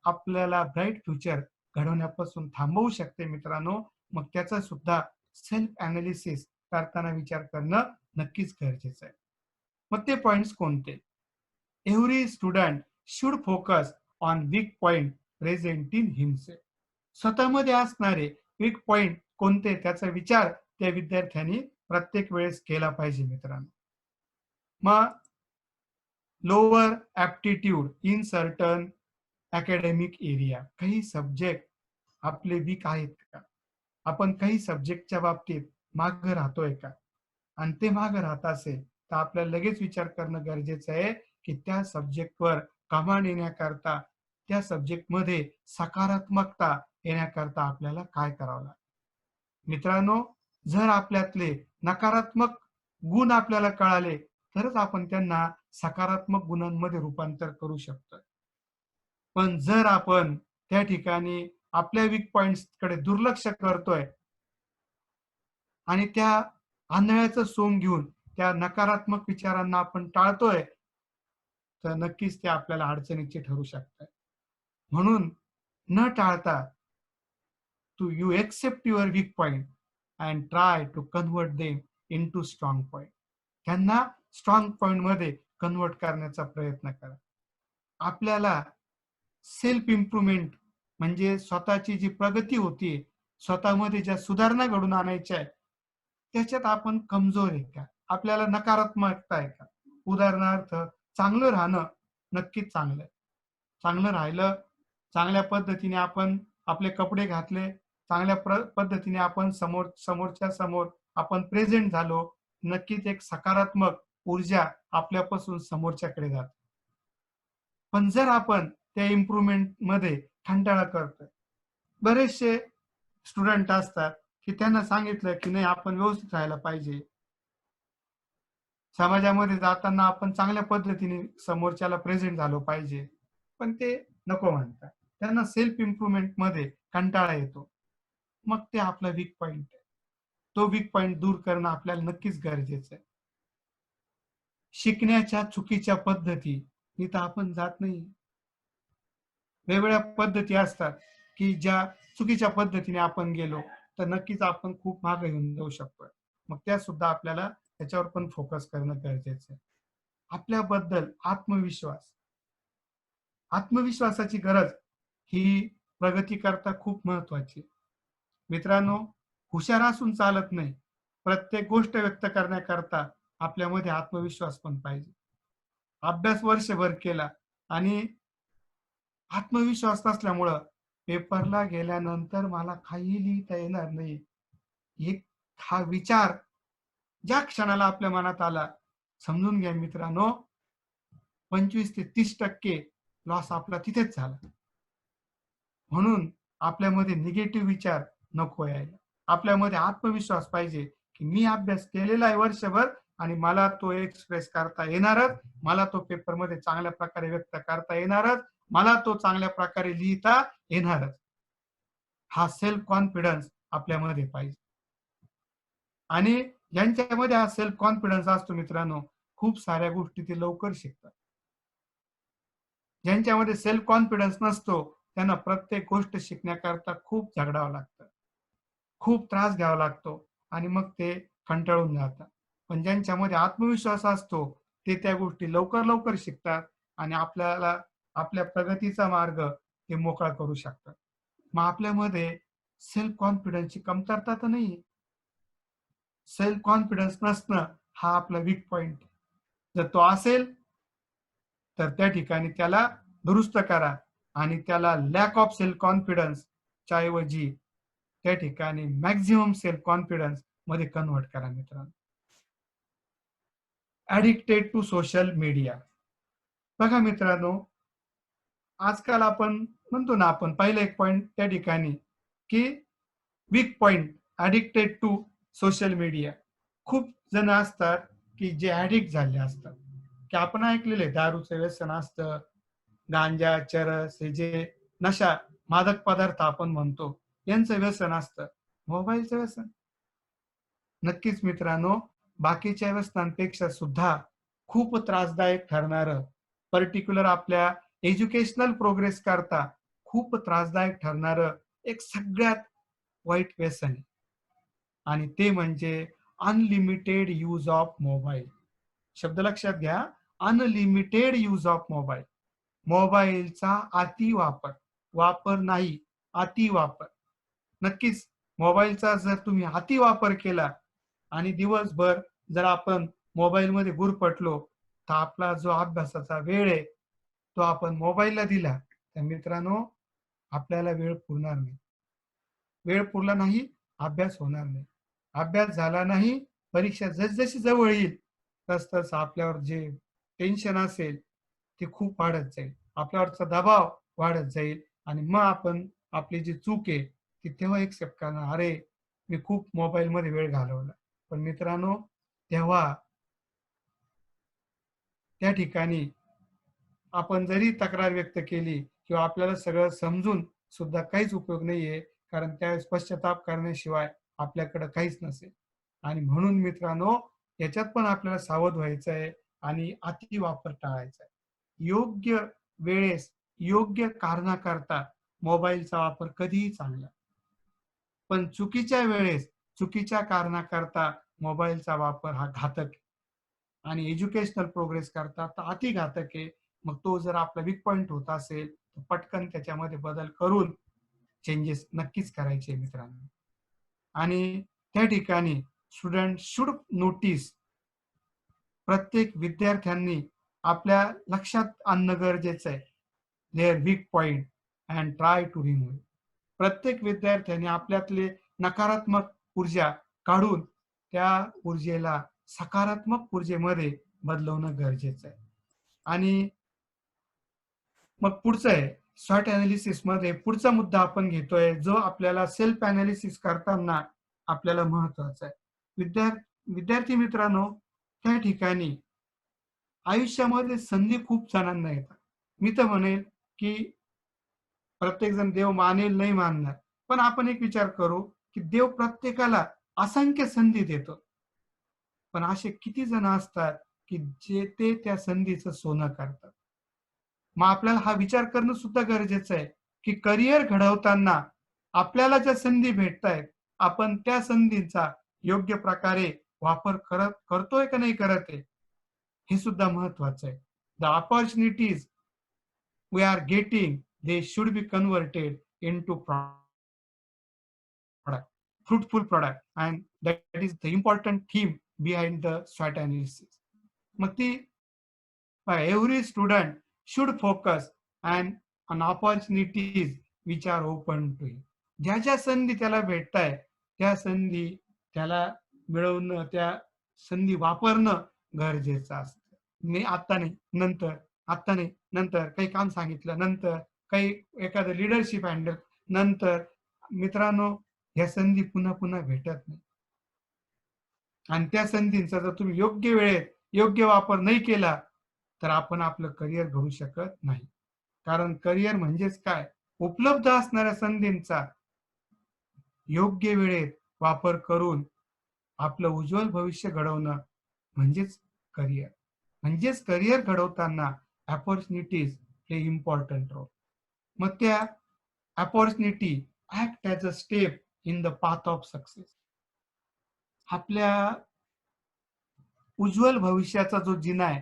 आपल्याला ब्राईट फ्युचर घडवण्यापासून थांबवू शकते मित्रांनो. मग त्याचा सुद्धा सेल्फ अनालिसिस करताना विचार करणं नक्कीच गरजेचं आहे. मग ते पॉइंट्स कोणते? Every student should focus on weak point present in himself. स्वतःमध्ये असणारे वीक पॉइंट कोणते त्याचा विचार त्या विद्यार्थ्यांनी प्रत्येक वेळेस केला पाहिजे मित्रांनो. मग lower aptitude in certain academic area. काही सब्जेक्ट आपले वीक आहेत का? आपण काही सब्जेक्टच्या बाबतीत मागे राहतोय का? आणि ते मागे राहत असेल तर आपल्याला लगेच विचार करणं गरजेचं आहे की त्या सब्जेक्टवर कमांड येण्याकरता, त्या सब्जेक्टमध्ये सकारात्मकता येण्याकरता आपल्याला काय करावं लागेल. मित्रांनो, जर आपल्यातले नकारात्मक गुण आपल्याला कळाले तरच आपण त्यांना सकारात्मक गुणांमध्ये रूपांतर करू शकतो. पण जर आपण त्या ठिकाणी आपल्या वीक पॉइंट्स कडे दुर्लक्ष करतोय आणि त्या आंधळ्याचं सोंग घेऊन त्या नकारात्मक विचारांना आपण टाळतोय, तर नक्कीच ते आपल्याला अडचणीचे ठरू शकतात. म्हणून न टाळता you accept your weak point and try to convert them into strong point. त्यांना स्ट्रॉंग पॉइंट मध्ये कन्व्हर्ट करण्याचा प्रयत्न करा. आपल्याला सेल्फ इम्प्रुव्हमेंट म्हणजे स्वतःची जी प्रगती होतीये, स्वतःमध्ये ज्या सुधारणा घडून आणायच्या आहेत, त्याच्यात आपण कमजोर आहे का? आपल्याला नकारात्मकता आहे का? उदाहरणार्थ, चांगलं राहणं नक्कीच चांगलं आहे. चांगलं राहिलं, चांगल्या पद्धतीने आपण आपले कपडे घातले, चांगल्या पद्धतीने आपण समोरच्या समोर आपण प्रेझेंट झालो, नक्कीच एक सकारात्मक ऊर्जा आपल्यापासून समोरच्याकडे जाते. पण जर आपण त्या इम्प्रुव्हमेंट मध्ये कंटाळा करतोय, बरेचसे स्टुडंट असतात की त्यांना सांगितलं की नाही आपण व्यवस्थित राहायला पाहिजे, समाजामध्ये जाताना आपण चांगल्या पद्धतीने समोरच्याला प्रेझेंट झालो पाहिजे, पण ते नको म्हणतात. त्यांना सेल्फ इम्प्रुव्हमेंट मध्ये कंटाळा येतो. मग ते आपला वीक पॉइंट आहे. तो वीक पॉइंट दूर करणं आपल्याला नक्कीच गरजेचं आहे. शिकण्याच्या चुकीच्या पद्धती इथं आपण जात नाही. वेगवेगळ्या पद्धती असतात की ज्या चुकीच्या पद्धतीने आपण गेलो तर नक्कीच आपण खूप मागे येऊन जाऊ शकतो. मग त्या सुद्धा आपल्याला त्याच्यावर पण फोकस करणं गरजेचं आहे. आपल्याबद्दल आत्मविश्वासाची गरज ही प्रगती करता खूप महत्वाची. मित्रांनो, हुशार असून चालत नाही. प्रत्येक गोष्ट व्यक्त करण्याकरता आपल्यामध्ये आत्मविश्वास पण पाहिजे. अभ्यास वर्षभर केला आणि आत्मविश्वास नसल्यामुळं पेपरला गेल्यानंतर मला काही लिहिता येणार नाही, एक हा विचार ज्या क्षणाला आपल्या मनात आला, समजून घ्या मित्रांनो, 25 ते 30% लॉस आपला तिथेच झाला. म्हणून आपल्यामध्ये निगेटिव्ह विचार नको यायला. आपल्यामध्ये आत्मविश्वास पाहिजे, की मी अभ्यास केलेला आहे वर्षभर आणि मला तो एक्सप्रेस करता येणारच. मला तो पेपरमध्ये चांगल्या प्रकारे व्यक्त करता येणारच. मला तो चांगल्या प्रकारे लिहिता येणारच. हा सेल्फ कॉन्फिडन्स आपल्यामध्ये पाहिजे. आणि ज्यांच्यामध्ये हा सेल्फ कॉन्फिडन्स असतो मित्रांनो, खूप साऱ्या गोष्टी ते लवकर शिकतात. ज्यांच्यामध्ये सेल्फ कॉन्फिडन्स नसतो, त्यांना प्रत्येक गोष्ट शिकण्याकरता खूप झगडावं लागतं. खूप त्रास घ्यावा लागतो आणि मग ते कंटाळून जातात. पण ज्यांच्यामध्ये आत्मविश्वास असतो, ते त्या गोष्टी लवकर शिकतात आणि आपल्याला आपल्या प्रगतीचा मार्ग ते मोकळा करू शकतात. मग आपल्यामध्ये सेल्फ कॉन्फिडन्सची कमतरता तर नाहीये. सेल्फ कॉन्फिडन्स नसणं हा आपला वीक पॉइंट. जर तो असेल तर त्या ठिकाणी त्याला दुरुस्त करा आणि त्याला लॅक ऑफ सेल्फ कॉन्फिडन्स च्या ऐवजी त्या ठिकाणी मॅक्झिमम सेल्फ कॉन्फिडन्स मध्ये कन्व्हर्ट करा मित्रांनो. Addicted to social media. बघा मित्रांनो, आजकाल आपण म्हणतो ना, आपण पहिला एक पॉइंट त्या ठिकाणी की weak point addicted to social media. खूप जण असतात की जे ऍडिक्ट झाले असतात, की आपण ऐकलेले दारूचं व्यसन असतं, गांजा, चरस, हे जे नशा मादक पदार्थ आपण म्हणतो, यांचं व्यसन असतं. मोबाईलचं व्यसन नक्कीच मित्रांनो, बाकीच्या व्यसनांपेक्षा सुद्धा खूप त्रासदायक ठरणारं, पर्टिक्युलर आपल्या एज्युकेशनल प्रोग्रेस करता खूप त्रासदायक ठरणारं एक सगळ्यात वाईट व्यसन आहे आणि ते म्हणजे अनलिमिटेड यूज ऑफ मोबाईल. शब्द लक्षात घ्या, अनलिमिटेड यूज ऑफ मोबाईल. मोबाईलचा अति वापर, वापर नाही, अति वापर. नक्कीच मोबाईलचा जर तुम्ही अति वापर केला आणि दिवसभर जर आपण मोबाईलमध्ये गुरफटलो, तर आपला जो अभ्यासाचा वेळ आहे, तो आपण मोबाईलला दिला, तर मित्रांनो आपल्याला वेळ पुरणार नाही. वेळ पुरला नाही, अभ्यास होणार नाही. अभ्यास झाला नाही, परीक्षा जसजशी जवळ येईल, तसं आपल्यावर जे टेन्शन असेल, ते खूप वाढत जाईल. आपल्यावरचा दबाव वाढत जाईल आणि मग आपण आपली जी चूक आहे, ती तेव्हा एक्सेप्ट करणार. अरे, मी खूप मोबाईलमध्ये वेळ घालवला. पण मित्रांनो, तेव्हा त्या ठिकाणी आपण जरी तक्रार व्यक्त केली किंवा आपल्याला सगळं समजून सुद्धा काहीच उपयोग नाहीये. कारण त्यावेळेस पश्चाताप करण्याशिवाय आपल्याकडे काहीच नसेल. आणि म्हणून मित्रांनो, याच्यात पण आपल्याला सावध व्हायचं आहे आणि अति वापर टाळायचा आहे. योग्य वेळेस, योग्य कारणाकरता मोबाईलचा वापर कधीही चांगला. पण चुकीच्या वेळेस, चुकीच्या कारणाकरता मोबाईलचा वापर हा घातक आहे. आणि एज्युकेशनल प्रोग्रेस करता तर अति घातक आहे. मग तो जर आपला वीक पॉइंट होत असेल, तर पटकन त्याच्यामध्ये बदल करून चेंजेस नक्कीच करायचे मित्रांनो. आणि त्या ठिकाणी स्टुडंट शुड नोटीस, प्रत्येक विद्यार्थ्यांनी आपल्या लक्षात आणणं गरजेचं आहे. Their weak point and try to remove. प्रत्येक विद्यार्थ्याने आपल्यातले नकारात्मक ऊर्जा काढून त्या ऊर्जेला सकारात्मक ऊर्जेमध्ये बदलवणं गरजेचं आहे. आणि मग पुढचं आहे स्वॉट अनालिसिस मध्ये पुढचा मुद्दा आपण घेतोय, जो आपल्याला सेल्फ अनालिसिस करताना आपल्याला महत्वाचा आहे. विद्यार्थी मित्रांनो, त्या ठिकाणी आयुष्यामध्ये संधी खूप जणांना येतात. मी तर म्हणेल की प्रत्येक जण देव मानेल नाही मानणार, पण आपण एक विचार करू की देव प्रत्येकाला असंख्य संधी देतो. पण असे किती जण असतात की जे ते त्या संधीचं सोनं करतात. मग आपल्याला हा विचार करणं सुद्धा गरजेचं आहे की करिअर घडवताना आपल्याला ज्या संधी भेटतायत, आपण त्या संधींचा योग्य प्रकारे वापर करतोय का नाही करत आहे, हे सुद्धा महत्वाचं आहे. The opportunities we are getting, they should be converted into product, fruitful product, and that is the important theme behind the SWOT analysis. मग ती every student should focus and on opportunities which are open to him. ज्या ज्या संधी त्याला भेटताय, त्या संधी त्याला मिळवणं, त्या संधी वापरणं गरजेचं असतं. मी आता नाही, नंतर, आता नाही, नंतर काही काम सांगितलं, नंतर काही एखादं लीडरशिप हँडल, नंतर. मित्रांनो, ह्या संधी पुन्हा पुन्हा भेटत नाही. आणि त्या संधींचा जर तुम्ही योग्य वेळेत योग्य वापर नाही केला, तर आपण आपलं करिअर घडवू शकत नाही. कारण करिअर म्हणजेच काय? उपलब्ध असणाऱ्या संधींचा योग्य वेळेत वापर करून आपलं उज्ज्वल भविष्य घडवणं म्हणजेच करिअर. म्हणजेच करिअर घडवताना अपॉर्च्युनिटीज हे इम्पॉर्टंट रोल. मग त्या opportunity act as a step in the path of success. आपल्या उज्ज्वल भविष्याचा जो जिना आहे,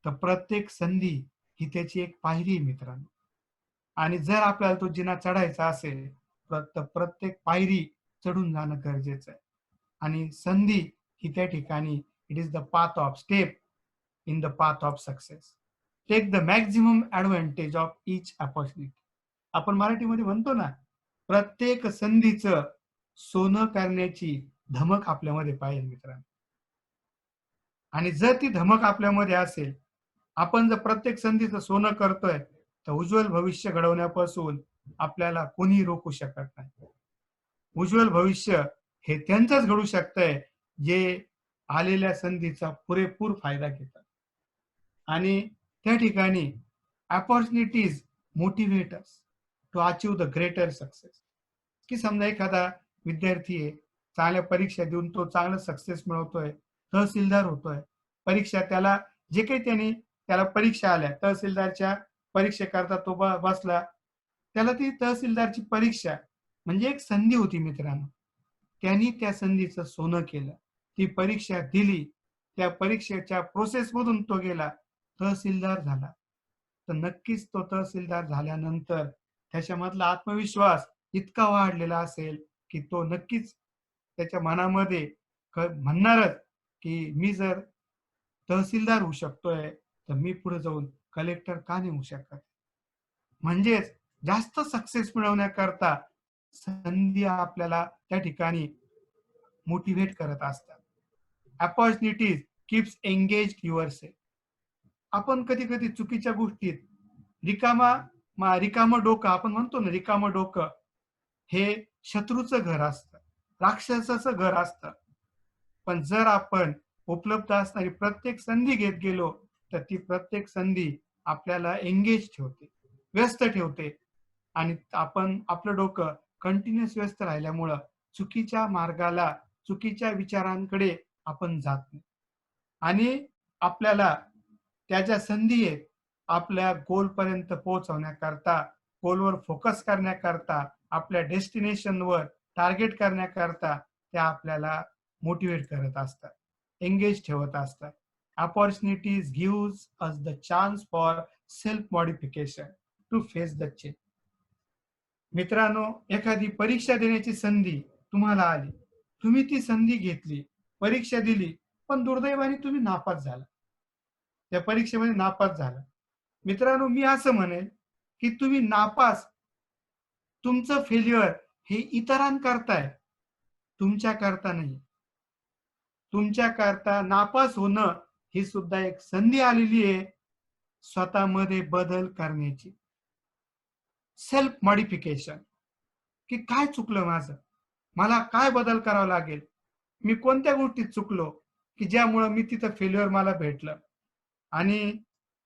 तर प्रत्येक संधी ही त्याची एक पायरी आहे मित्रांनो. आणि जर आपल्याला तो जिना चढायचा असेल, तर प्रत्येक पायरी चढून जाणं गरजेचं आहे. आणि संधी ही त्या ठिकाणी it is the path of step in the path of success. Take the maximum advantage of each opportunity. आपण मराठीमध्ये म्हणतो ना, प्रत्येक संधीचं सोनं करण्याची धमक आपल्यामध्ये पाहिजे मित्रांनो. आणि जर ती धमक आपल्यामध्ये असेल, आपण जर प्रत्येक संधीचं सोनं करतोय, तर उज्ज्वल भविष्य घडवण्यापासून आपल्याला कोणी रोखू शकत नाही. उज्ज्वल भविष्य हे त्यांचंच घडू शकतंय, जे आलेल्या संधीचा पुरेपूर फायदा घेतात. आणि त्या ठिकाणी opportunities motivate us to achieve the greater success. की समजा एखादा विद्यार्थी आहे, चांगल्या परीक्षा देऊन तो चांगला सक्सेस मिळवतोय, तहसीलदार होतोय. परीक्षा त्याला जे काही त्याला परीक्षा आल्या, तहसीलदारच्या परीक्षेकरता तो बसला. त्याला ती तहसीलदारची परीक्षा म्हणजे एक संधी होती मित्रांनो. त्यांनी त्या संधीचं सोनं केलं. ती परीक्षा दिली. त्या परीक्षेच्या प्रोसेसमधून तो गेला, तहसीलदार झाला. तर नक्कीच तो तहसीलदार झाल्यानंतर त्याच्यामधला आत्मविश्वास इतका वाढलेला असेल, की तो नक्कीच त्याच्या मनामध्ये म्हणणारच, की मी जर तहसीलदार होऊ शकतोय, तर मी पुढे जाऊन कलेक्टर का नाही होऊ शकत? म्हणजेच जास्त सक्सेस मिळवण्याकरता संधी आपल्याला त्या ठिकाणी मोटिव्हेट करत असतात. Opportunities keeps engaged yourself. आपण कधी-कधी चुकीच्या गोष्टीत रिकामं डोकं आपण म्हणतो ना, रिकामं डोकं हे शत्रूचं घर असतं, राक्षसाचं घर असतं. पण जर आपण उपलब्ध असणारी प्रत्येक संधी घेत गेलो, तर ती प्रत्येक संधी आपल्याला एंगेज ठेवते, व्यस्त ठेवते. आणि आपण आपलं डोकं कंटिन्युअस व्यस्त राहिल्यामुळं चुकीच्या मार्गाला, चुकीच्या विचारांकडे आपण जात नाही. आणि आपल्याला त्या ज्या संधी आहेत, आपल्या गोलपर्यंत पोहोचवण्याकरता, गोलवर फोकस करण्याकरता, आपल्या डेस्टिनेशनवर टार्गेट करण्याकरता त्या आपल्याला मोटिवेट करत असतात, एंगेज ठेवत असतात. Opportunities gives us the chance for self modification to face the change. मित्रांनो, एखादी परीक्षा देण्याची संधी तुम्हाला आली. तुम्ही ती संधी घेतली, परीक्षा दिली, पण दुर्दैवाने तुम्ही नापास झाला. त्या परीक्षेमध्ये नापास झाला. मित्रांनो, मी असं म्हणेल, की तुम्ही नापास, तुमचं फेल्युअर हे इतरांकरता आहे, तुमच्याकरता नाही. तुमच्याकरता नापास होणं ही सुद्धा एक संधी आलेली आहे स्वतःमध्ये बदल करण्याची. सेल्फ मॉडिफिकेशन, की काय चुकलं माझं? मला काय बदल करावा लागेल? मी कोणत्या गोष्टीत चुकलो, की ज्यामुळं मी तिथं फेल्युअर मला भेटलं? आणि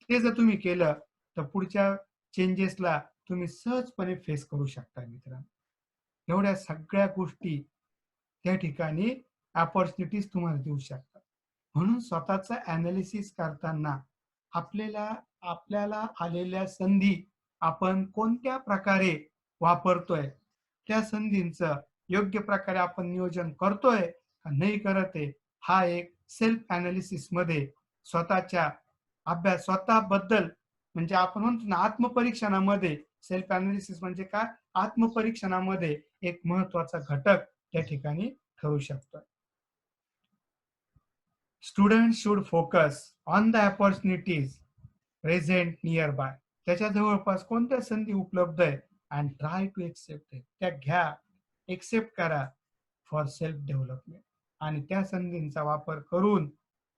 ते जर तुम्ही केलं, तर पुढच्या चेंजेसला तुम्ही सहजपणे फेस करू शकता मित्रांनो. एवढ्या सगळ्या गोष्टी त्या ठिकाणी अपॉर्च्युनिटीज तुम्हाला देऊ शकतात. म्हणून स्वतःचं ॲनालिसिस करताना आपल्याला आपल्याला आलेल्या संधी आपण कोणत्या प्रकारे वापरतोय, त्या संधींचं योग्य प्रकारे आपण नियोजन करतोय का नाही करत आहे, हा एक सेल्फ ॲनालिसिसमध्ये स्वतःच्या अभ्यास स्वतःबद्दल म्हणजे आपण म्हणतो ना, आत्मपरीक्षणामध्ये सेल्फ ॲनालिसिस म्हणजे काय? आत्मपरीक्षणामध्ये एक महत्त्वाचा घटक त्या ठिकाणी ठरू शकतो. Student should focus on the opportunities present nearby. त्याच्या जवळपास कोणत्या संधी उपलब्ध आहेत and try to accept it. त्या घ्या, एक्सेप्ट करा फॉर सेल्फ डेव्हलपमेंट. आणि त्या संधींचा वापर करून,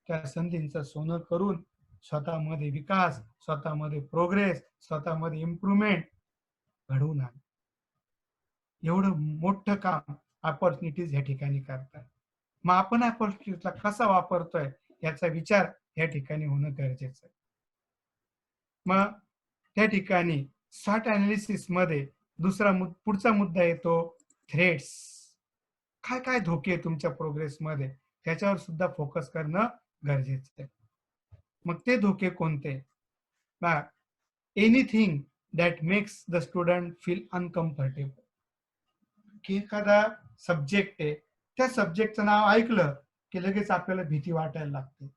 त्या संधींचं सोनं करून स्वतःमध्ये विकास, स्वतःमध्ये प्रोग्रेस, स्वतःमध्ये इम्प्रुव्हमेंट घडवून आणा. एवढं मोठं काम अपॉर्च्युनिटीज या ठिकाणी करतात. मग आपण अपॉर्च्युनिटीजला कसा वापरतोय याचा विचार या ठिकाणी होणं गरजेचं आहे. मग त्या ठिकाणी SWOT अनालिसिस मध्ये पुढचा मुद्दा येतो थ्रेट्स. काय काय धोके आहेत तुमच्या प्रोग्रेसमध्ये त्याच्यावर सुद्धा फोकस करणं गरजेचं आहे. मग ते धोके कोणते? Anything that makes the student feel uncomfortable. की एखादा सब्जेक्ट आहे, त्या सब्जेक्टचं नाव ऐकलं की लगेच आपल्याला भीती वाटायला लागते.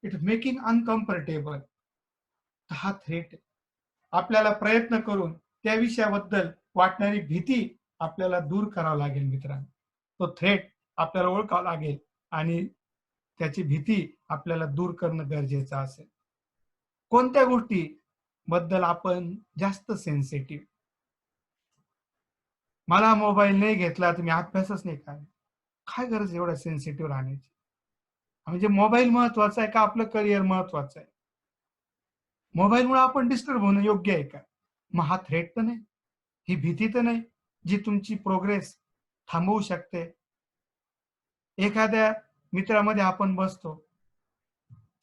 It making uncomfortable. हा थ्रेट आहे. आपल्याला प्रयत्न करून त्या विषयाबद्दल वाटणारी भीती आपल्याला दूर करावं लागेल मित्रांनो. तो थ्रेट आपल्याला ओळखावा लागेल आणि त्याची भीती आपल्याला दूर करणं गरजेचं असेल. कोणत्या गोष्टी बद्दल आपण जास्त सेन्सिटिव्ह? मला मोबाईल नाही घेतला तर मी अभ्यासच नाही करणार. काय गरज एवढ्या सेन्सिटिव्ह राहण्याची? म्हणजे मोबाईल महत्वाचा आहे का आपलं करिअर महत्वाचं आहे? मोबाईलमुळे आपण डिस्टर्ब होणं योग्य आहे का? मग हा थ्रेट तर नाही, ही भीती तर नाही जी तुमची प्रोग्रेस थांबवू शकते. एखाद्या मित्रामध्ये आपण बसतो,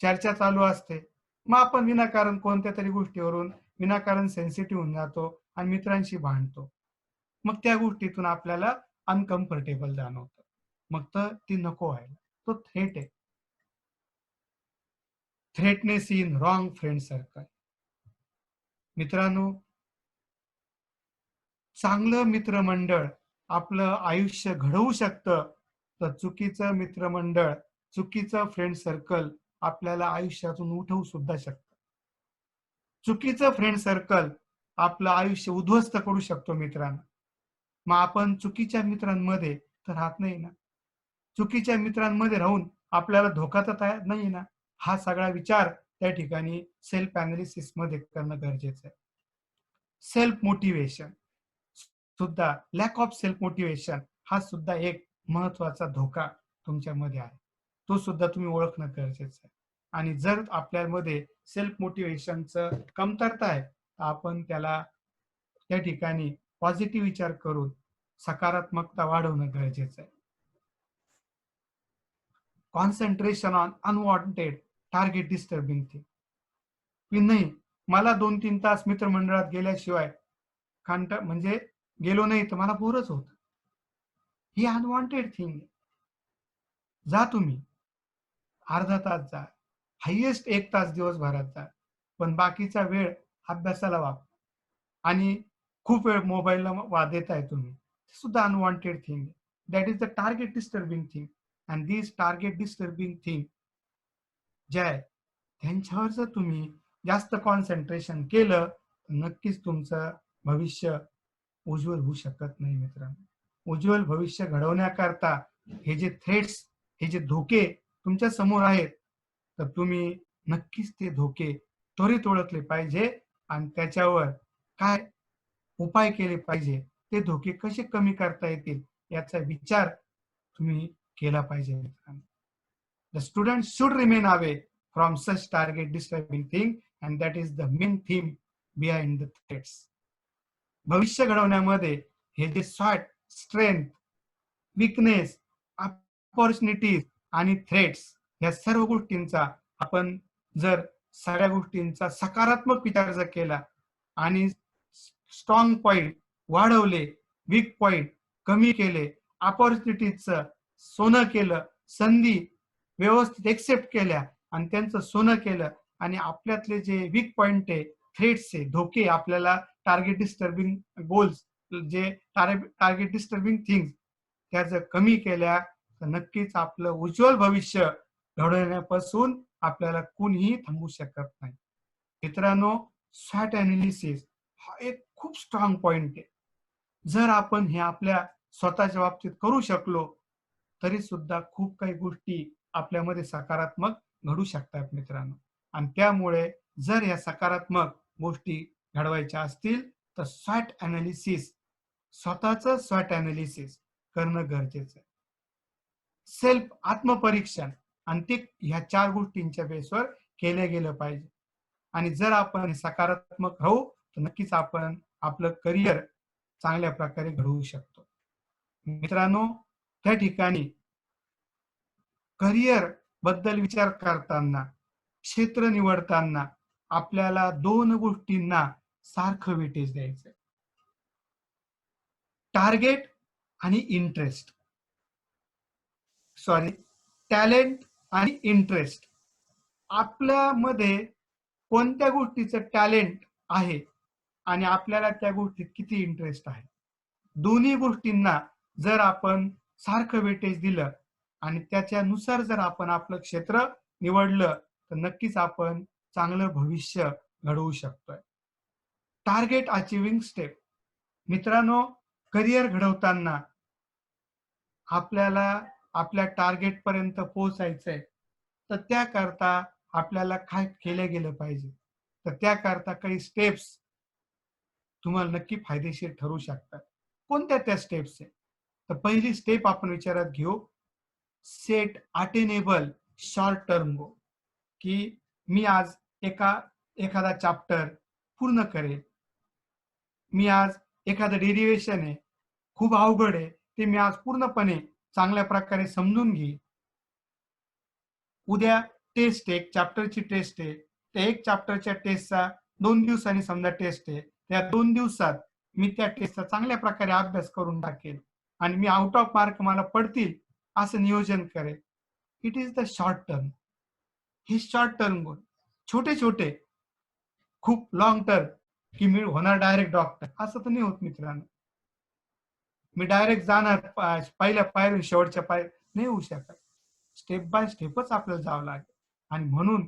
चर्चा चालू असते, मग आपण विनाकारण कोणत्या तरी गोष्टीवरून विनाकारण सेन्सिटिव्ह होऊन जातो आणि मित्रांशी भांडतो. मग त्या गोष्टीतून आपल्याला अनकम्फर्टेबल जाणवतं. मग तर ती नको व्हायला. तो थ्रेट आहे. थ्रेटनेस इन रॉंग फ्रेंड सर्कल. मित्रांनो, चांगलं मित्रमंडळ आपलं आयुष्य घडवू शकतं, तर चुकीचं मित्रमंडळ, चुकीचं फ्रेंड सर्कल आपल्याला आयुष्यातून उठवू सुद्धा शकतं. चुकीचं फ्रेंड सर्कल आपलं आयुष्य उद्ध्वस्त करू शकतो मित्रांनो. मग आपण चुकीच्या मित्रांमध्ये तर राहत नाही ना. चुकीच्या मित्रांमध्ये राहून आपल्याला धोका तर तयार नाही ना. हा सगळा विचार त्या ठिकाणी सेल्फ अनालिसिस मध्ये करणं गरजेचं आहे. सेल्फ मोटिवेशन सुद्धा, लॅक ऑफ सेल्फ मोटिवेशन हा सुद्धा एक महत्वाचा धोका तुमच्यामध्ये आहे. तो सुद्धा तुम्ही ओळखणं गरजेचं आहे. आणि जर आपल्यामध्ये सेल्फ मोटिवेशनचं कमतरता आहे तर आपण त्याला त्या ठिकाणी पॉझिटिव्ह विचार करून सकारात्मकता वाढवणं गरजेचं आहे. Concentration on unwanted target disturbing thing. की नाही, मला 2-3 तास मित्रमंडळात गेल्याशिवाय म्हणजे गेलो नाही तर मला बोरच होत. ही अनवॉन्टेड थिंग. जा तुम्ही अर्धा तास जा, हायेस्ट 1 तास दिवसभरात जा, पण बाकीचा वेळ अभ्यासाला वापरा आणि खूप वेळ मोबाईलला देताय तुम्ही. सुद्धा unwanted thing. That is the target disturbing thing. And this target disturbing thing ज्या आहे त्यांच्यावर जर तुम्ही जास्त कॉन्सन्ट्रेशन केलं तर नक्कीच तुमचं भविष्य उज्ज्वल होऊ शकत नाही मित्रांनो. उज्ज्वल भविष्य घडवण्याकरता हे जे थ्रेट्स, हे जे धोके तुमच्या समोर आहेत, तर तुम्ही नक्कीच ते धोके त्वरित ओळखले पाहिजे आणि त्याच्यावर काय उपाय केले पाहिजे, ते धोके कसे कमी करता येतील याचा विचार तुम्ही केला पाहिजे मित्रांनो. The student should remain away from such target disturbing thing, and that is the main theme behind the threats. भविष्य घडवण्यामध्ये हे जे स्वॉट, स्ट्रेंथ, विकनेस, अपॉर्च्युनिटीज आणि थ्रेट्स या सर्व गोष्टींचा आपण जर सगळ्या गोष्टींचा सकारात्मक विचार जर केला आणि स्ट्रॉंग पॉइंट वाढवले, वीक पॉइंट कमी केले, अपॉर्च्युनिटीजचं सोनं केलं, संधी व्यवस्थित एक्सेप्ट केल्या आणि त्यांचं सोनं केलं आणि आपल्यातले जे वीक पॉइंट आहे, थ्रेट्स आहे, धोके आपल्याला टार्गेट डिस्टर्बिंग गोल्स, जे टार्गेट डिस्टर्बिंग थिंग्स त्या जर कमी केल्या तर नक्कीच आपलं उज्ज्वल भविष्य घडवण्यापासून आपल्याला कुणीही थांबवू शकत नाही. मित्रांनो, स्वॉट अनालिसिस हा एक खूप स्ट्रॉंग पॉइंट आहे. जर आपण हे आपल्या स्वतःच्या बाबतीत करू शकलो तरी सुद्धा खूप काही गोष्टी आपल्यामध्ये सकारात्मक घडू शकतात मित्रांनो. आणि त्यामुळे जर या सकारात्मक गोष्टी घडवायच्या असतील तर स्वॉट अनालिसिस, स्वतःचं स्वॉट अनालिसिस करणं गरजेचं आहे. सेल्फ आत्मपरीक्षण आणि ते ह्या 4 गोष्टींच्या बेसवर केलं गेलं पाहिजे. आणि जर आपण सकारात्मक राहू तर नक्कीच आपण आपलं करिअर चांगल्या प्रकारे घडवू शकतो. मित्रांनो, त्या ठिकाणी करिअर बद्दल विचार करताना, क्षेत्र निवडताना आपल्याला 2 गोष्टींना सारखं वेटेज द्यायचं. टार्गेट आणि इंटरेस्ट. सॉरी, टॅलेंट आणि इंटरेस्ट. आपल्यामध्ये कोणत्या गोष्टीचं टॅलेंट आहे आणि आपल्याला त्या गोष्टीत किती इंटरेस्ट आहे. दोन्ही गोष्टींना जर आपण सारखं वेटेज दिलं आणि त्याच्यानुसार जर आपण आपलं क्षेत्र निवडलं तर नक्कीच आपण चांगलं भविष्य घडवू शकतोय. Target achieving step. मित्रांनो, करिअर घडवताना आपल्याला आपल्या टार्गेट पर्यंत पोहोचायचंय तर त्याकरता आपल्याला काय केलं गेलं पाहिजे. तर त्याकरता काही स्टेप्स तुम्हाला नक्की फायदेशीर ठरू शकतात. कोणत्या त्या स्टेप्स आहे? तर पहिली स्टेप आपण विचारात घेऊ, सेट अटेनेबल शॉर्ट टर्म गोल. की मी आज एखादा चॅप्टर पूर्ण करेल. मी आज एखादं डेरिव्हेशन आहे, खूप अवघड आहे, ते मी आज पूर्णपणे चांगल्या प्रकारे समजून घेईल. उद्या टेस्ट आहे, एक चॅप्टरची टेस्ट आहे. त्या एक चॅप्टरच्या टेस्टचा 2 दिवसांनी समजा टेस्ट आहे. त्या 2 दिवसात मी त्या टेस्टचा चांगल्या प्रकारे अभ्यास करून टाकेल आणि मी आउट ऑफ मार्क मला पडतील असं नियोजन करेल. It is the short term. हे शॉर्ट टर्म गोल. छोटे छोटे, खूप लॉंग टर्म की मी होणार डायरेक्ट डॉक्टर असं तर नाही होत मित्रांनो. मी डायरेक्ट जाणार पहिल्या पायरी शेवटच्या पायरी नाही होऊ शकत. स्टेप बाय स्टेपच आपल्याला जावं लागेल. आणि म्हणून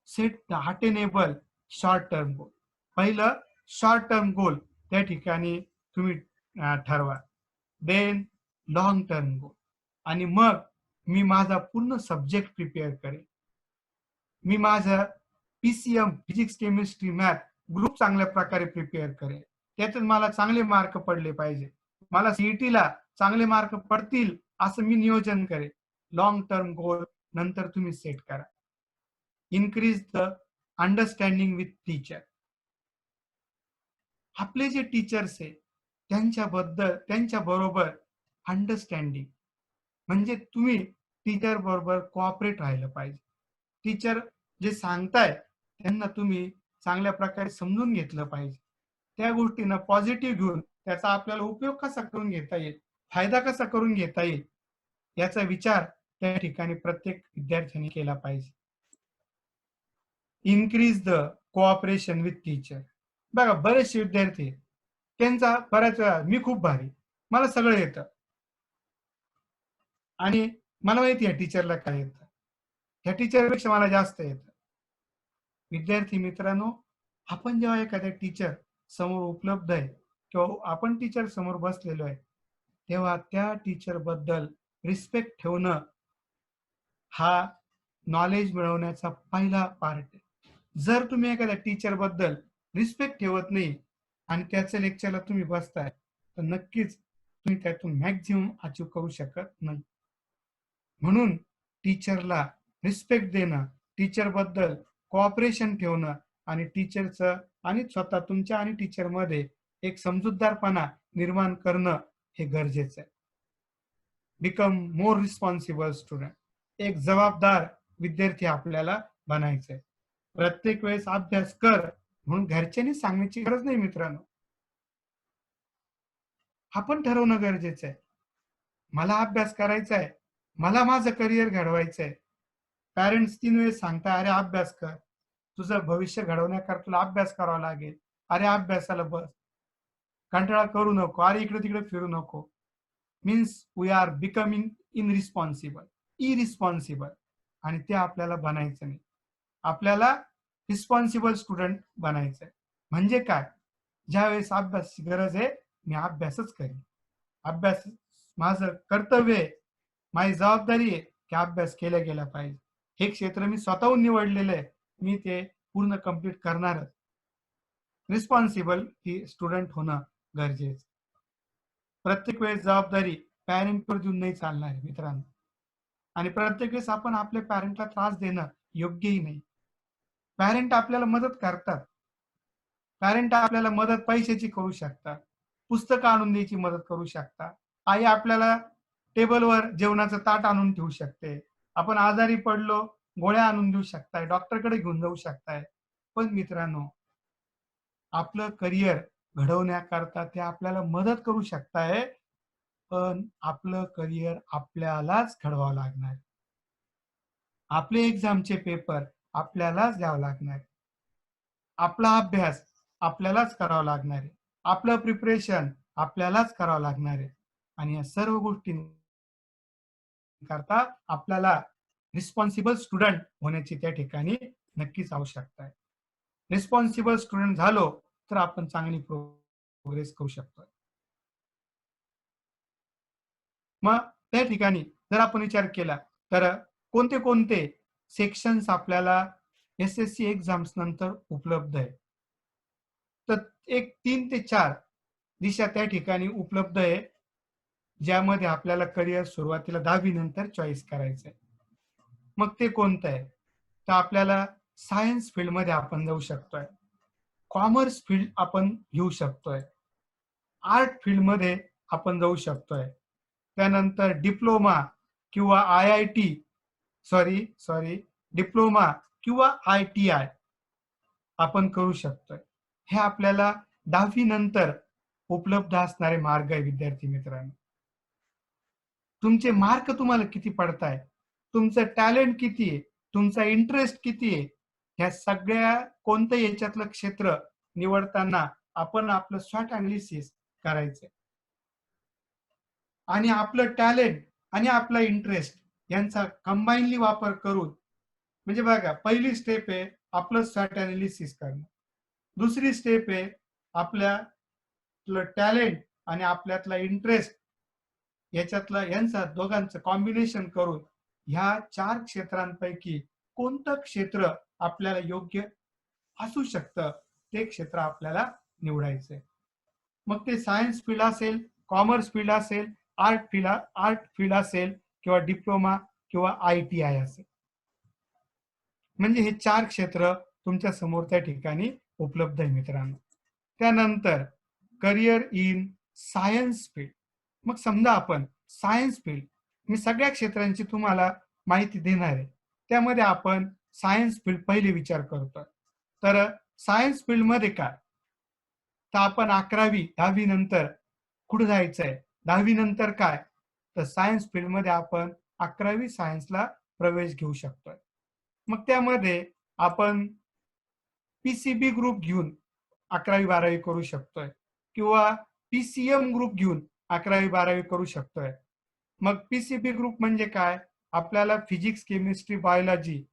set the attainable short term goal. पहिलं शॉर्ट टर्म गोल त्या ठिकाणी तुम्ही ठरवा. Then long term goal. आणि मग मी माझा पूर्ण सब्जेक्ट प्रिपेअर करेन. मी माझं PCM physics chemistry math group चांगल्या प्रकारे प्रिपेअर करेन. त्यातून मला चांगले मार्क पडले पाहिजे. मला सीईटीला चांगले मार्क पडतील असं मी नियोजन करेन. लॉंग टर्म गोल नंतर तुम्ही सेट करा. Increase the understanding with teacher. आपले जे टीचर्स आहे त्यांच्या बरोबर अंडरस्टँडिंग म्हणजे तुम्ही टीचर बरोबर कोऑपरेट राहिलं पाहिजे. टीचर जे सांगताय त्यांना तुम्ही चांगल्या प्रकारे समजून घेतलं पाहिजे. त्या गोष्टींना पॉझिटिव्ह घेऊन त्याचा आपल्याला उपयोग कसा करून घेता येईल, फायदा कसा करून घेता येईल याचा विचार त्या ठिकाणी प्रत्येक विद्यार्थ्यांनी केला पाहिजे. Increase the cooperation with teacher. बघा, बरेचसे विद्यार्थी त्यांचा बऱ्याच वेळा मी खूप भारी, मला सगळं येतं आणि मला माहिती आहे टीचरला काय येतं, ह्या टीचरपेक्षा मला जास्त येतं. विद्यार्थी मित्रांनो, आपण जेव्हा एखाद्या टीचर समोर उपलब्ध आहे किंवा आपण टीचर समोर बसलेलो आहे तेव्हा त्या टीचर बद्दल रिस्पेक्ट ठेवणं हा नॉलेज मिळवण्याचा पहिला पार्ट आहे. जर तुम्ही एखाद्या टीचर बद्दल रिस्पेक्ट ठेवत नाही आणि त्याच्या लेक्चरला तुम्ही बसताय तर नक्कीच तुम्ही त्यातून मॅक्झिमम अचीव करू शकत नाही. म्हणून टीचरला रिस्पेक्ट देणं, टीचर बद्दल कोऑपरेशन ठेवणं आणि टीचरचं आणि स्वतः तुमच्या आणि टीचर मध्ये एक समजूतदारपणा निर्माण करणं हे गरजेचं आहे. Become more responsible student. एक जबाबदार विद्यार्थी आपल्याला बनायचंय. प्रत्येक वेळेस अभ्यास कर म्हणून घरच्यांनी सांगण्याची गरज नाही मित्रांनो. आपण ठरवणं गरजेचं आहे. मला अभ्यास करायचा आहे, मला माझं करिअर घडवायचंय. पॅरेंट्स 3 वेळेस सांगता अरे अभ्यास कर, तुझं भविष्य घडवण्याकरता तुला अभ्यास करावा लागेल. अरे अभ्यासाला बस, कंटाळा करू नको, अरे इकडे तिकडे फिरू नको. Means we are becoming irresponsible, irresponsible. आणि ते आपल्याला बनायचं नाही. आपल्याला रिस्पॉन्सिबल स्टुडंट बनायचंय. म्हणजे काय, ज्या वेळेस अभ्यासाची गरज आहे मी अभ्यासच करेन. अभ्यास माझं कर्तव्य आहे, माझी जबाबदारी आहे की अभ्यास केला गेला पाहिजे. हे क्षेत्र मी स्वतःहून निवडलेलं आहे, मी ते पूर्ण कंप्लीट करणारच. रिस्पॉन्सिबल ही स्टुडंट होणं गरजेचं. प्रत्येक वेळेस जबाबदारी पॅरेंटवर देऊन नाही चालणार मित्रांनो. आणि प्रत्येक वेळेस आपण आपल्या पॅरेंटला त्रास देणं योग्यही नाही. पॅरेंट आपल्याला मदत करतात. पॅरेंट आपल्याला मदत पैशाची करू शकतात. पुस्तकं आणून द्यायची मदत करू शकतात. आई आपल्याला टेबलवर जेवणाचं ताट आणून ठेवू शकते. आपण आजारी पडलो, गोळ्या आणून देऊ शकताय, डॉक्टरकडे घेऊन जाऊ शकताय. पण मित्रांनो, आपलं करिअर घडवण्याकरता ते आपल्याला मदत करू शकताय, पण आपलं करिअर आपल्यालाच घडवावं लागणार. आपले एक्झामचे पेपर आपल्यालाच द्यावं लागणार. आपला अभ्यास आपल्यालाच करावा लागणार आहे. आपलं प्रिपरेशन आपल्यालाच करावं लागणार आहे. आणि या सर्व गोष्टींकरता आपल्याला रिस्पॉन्सिबल स्टुडंट होण्याची त्या ठिकाणी नक्कीच आवश्यकता आहे. रिस्पॉन्सिबल स्टुडंट झालो तर आपण चांगली प्रोग्रेस करू शकतो. मग त्या ठिकाणी जर आपण विचार केला तर कोणते कोणते सेक्शन्स आपल्याला एस-एस-सी एक्झाम्स नंतर उपलब्ध आहे. तर एक 3 ते 4 दिशा त्या ठिकाणी उपलब्ध आहे, ज्यामध्ये आपल्याला करिअर सुरुवातीला 10वी नंतर चॉईस करायचं आहे. मग ते कोणतं आहे? तर आपल्याला सायन्स फील्डमध्ये आपण जाऊ शकतोय. कॉमर्स फील्ड आपण घेऊ शकतोय. आर्ट फील्डमध्ये आपण जाऊ शकतोय. त्यानंतर डिप्लोमा किंवा आय-आय-टी सॉरी, सॉरी डिप्लोमा किंवा आय-टी-आय आपण करू शकतोय. हे आपल्याला 10वी नंतर उपलब्ध असणारे मार्ग आहे विद्यार्थी मित्रांनो. तुमचे मार्क तुम्हाला किती पडताय? तुमचं टॅलेंट किती आहे? तुमचा इंटरेस्ट किती आहे? ह्या सगळ्या कोणतं याच्यातलं क्षेत्र निवडताना आपण आपलं स्वॉट एनालिसिस करायचंय. आणि आपलं टॅलेंट आणि आपला इंटरेस्ट यांचा कंबाईनली वापर करून म्हणजे बघा पहिली स्टेप आहे आपलं स्वॉट एनालिसिस करणं. दुसरी स्टेप आहे आपल्यातलं टॅलेंट आणि आपल्यातला इंटरेस्ट याच्यातलं यांचा दोघांचं कॉम्बिनेशन करून ह्या 4 क्षेत्रांपैकी कोणतं क्षेत्र आपल्याला योग्य असू शकतं ते क्षेत्र आपल्याला निवडायचंय. मग ते सायन्स फील्ड असेल, कॉमर्स फील्ड असेल, आर्ट फील्ड असेल किंवा डिप्लोमा किंवा आय-टी-आय असेल. म्हणजे हे 4 क्षेत्र तुमच्या समोर त्या ठिकाणी उपलब्ध आहे मित्रांनो. त्यानंतर करिअर इन सायन्स फील्ड. मग समजा आपण सायन्स फील्ड मी सगळ्या क्षेत्रांची तुम्हाला माहिती देणार आहे. त्यामध्ये आपण सायन्स फील्ड पहिले विचार करतोय. तर सायन्स फील्डमध्ये काय? तर आपण 11वी 10वी नंतर कुठे जायचंय? 10वी नंतर काय? तर सायन्स फील्डमध्ये आपण 11वी सायन्सला प्रवेश घेऊ शकतोय. मग त्यामध्ये आपण पी-सी-बी ग्रुप घेऊन 11वी-12वी करू शकतोय किंवा पी-सी-एम ग्रुप घेऊन 11वी-12वी करू शकतोय. मग पी-सी-बी ग्रुप म्हणजे काय? आपल्याला फिजिक्स, केमिस्ट्री, बायोलॉजी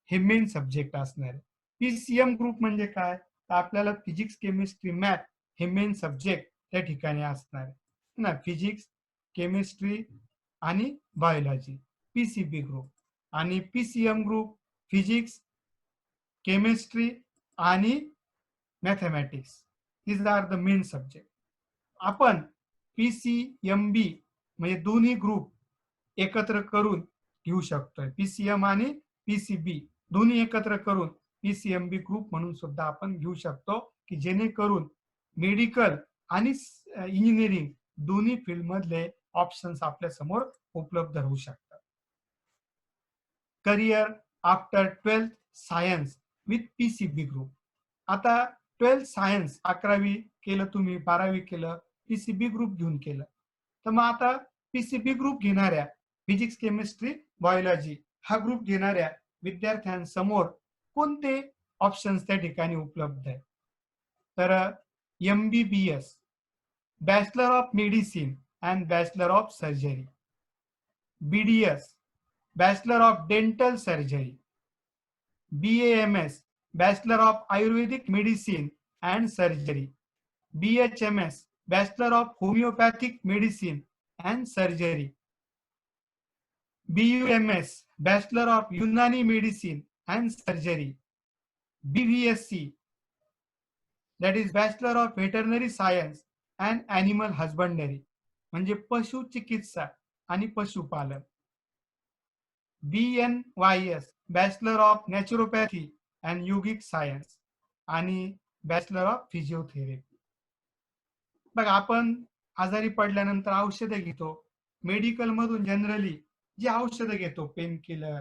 हे मेन सब्जेक्ट असणार आहे. पी-सी-एम ग्रुप म्हणजे काय? तर आपल्याला फिजिक्स, केमिस्ट्री, मॅथ हे मेन सब्जेक्ट त्या ठिकाणी असणार आहे. ना फिजिक्स, केमिस्ट्री आणि बायोलॉजी पी-सी-बी ग्रुप आणि पी-सी-एम ग्रुप फिजिक्स, केमिस्ट्री आणि mathematics these are the main subject. आपण पी-सी-एम-बी म्हणजे दोन्ही ग्रुप एकत्र करून घेऊ शकतोय. पी-सी-एम आणि पी-सी-बी दोन्ही एकत्र करून पी-सी-एम-बी ग्रुप म्हणून सुद्धा आपण घेऊ शकतो की जेणेकरून मेडिकल आणि इंजिनिअरिंग दोन्ही फील्ड मधले ऑप्शन्स आपल्या समोर उपलब्ध राहू शकतात. Career after 12th science with PCB group. आता 12th सायन्स 11वी केलं तुम्ही 12वी केलं पी-सी-बी ग्रुप घेऊन केलं. तर मग आता पी-सी-बी ग्रुप घेणाऱ्या फिजिक्स, केमिस्ट्री, बायोलॉजी हा ग्रुप घेणाऱ्या विद्यार्थ्यांसमोर कोणते ऑप्शन्स त्या ठिकाणी उपलब्ध आहेत? तर MBBS, bachelor of medicine and bachelor of surgery, BDS, bachelor of dental surgery, BAMS, Bachelor of Ayurvedic Medicine and Surgery, BHMS, Bachelor of Homeopathic Medicine and Surgery, BUMS, Bachelor of Unani Medicine and Surgery, BVSC, that is Bachelor of Veterinary Science and Animal Husbandry, म्हणजे पशुचिकित्सा आणि पशुपालन. BNYS bachelor of naturopathy and yogic science आणि bachelor of physiotherapy. बघा, आपण आजारी पडल्यानंतर औषधं घेतो. मेडिकल मधून जनरली जी औषधं घेतो, पेन किलर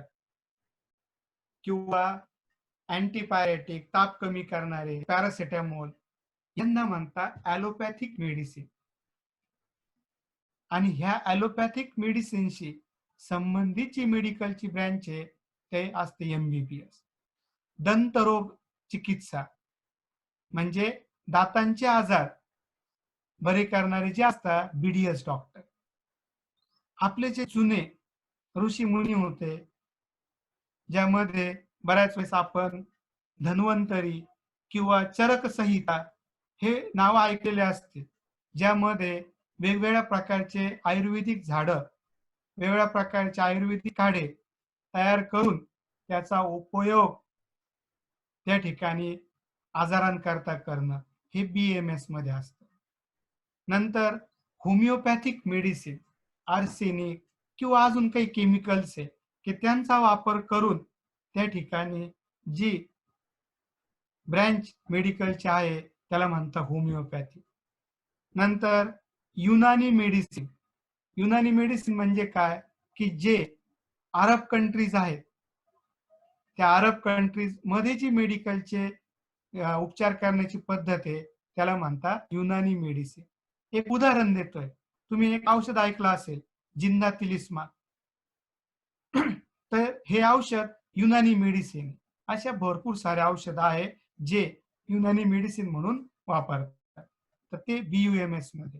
किंवा अँटीपायरेटिक, ताप कमी करणारे, पॅरासिटामॉल, यांना म्हणतात ॲलोपॅथिक मेडिसिन. आणि ह्या ॲलोपॅथिक मेडिसिनशी संबंधित जी मेडिकलची ब्रँच आहे ते असते MBBS. दंतरोग चिकित्सा म्हणजे दातांचे आजार बरे करणारे जे असतात BDS डॉक्टर. आपले जे जुने ऋषी मुनी होते, ज्यामध्ये बऱ्याच वेळेस आपण धन्वंतरी किंवा चरक संहिता हे नाव ऐकलेले असते, ज्यामध्ये वेगवेगळ्या प्रकारचे आयुर्वेदिक झाडं, वेगवेगळ्या प्रकारचे आयुर्वेदिक काढे तयार करून त्याचा उपयोग त्या ठिकाणी आजारांकरता करणं हे BMS मध्ये असतं. नंतर होमिओपॅथिक मेडिसिन, आर्सेनिक किंवा अजून काही केमिकल्स आहे की त्यांचा वापर करून त्या ठिकाणी जी ब्रँच मेडिकलची आहे त्याला म्हणतात होमिओपॅथी. नंतर युनानी मेडिसिन. युनानी मेडिसिन म्हणजे काय की जे अरब कंट्रीज आहेत, त्या अरब कंट्रीज मध्ये जी मेडिकलचे उपचार करण्याची पद्धत आहे त्याला म्हणतात युनानी मेडिसिन. एक उदाहरण देतोय, तुम्ही एक औषध ऐकलं असेल जिंदा तिलिस्मा, तर हे औषध युनानी मेडिसिन. अशा भरपूर सारे औषध आहे जे युनानी मेडिसिन म्हणून वापरतात, तर ते BUMS मध्ये.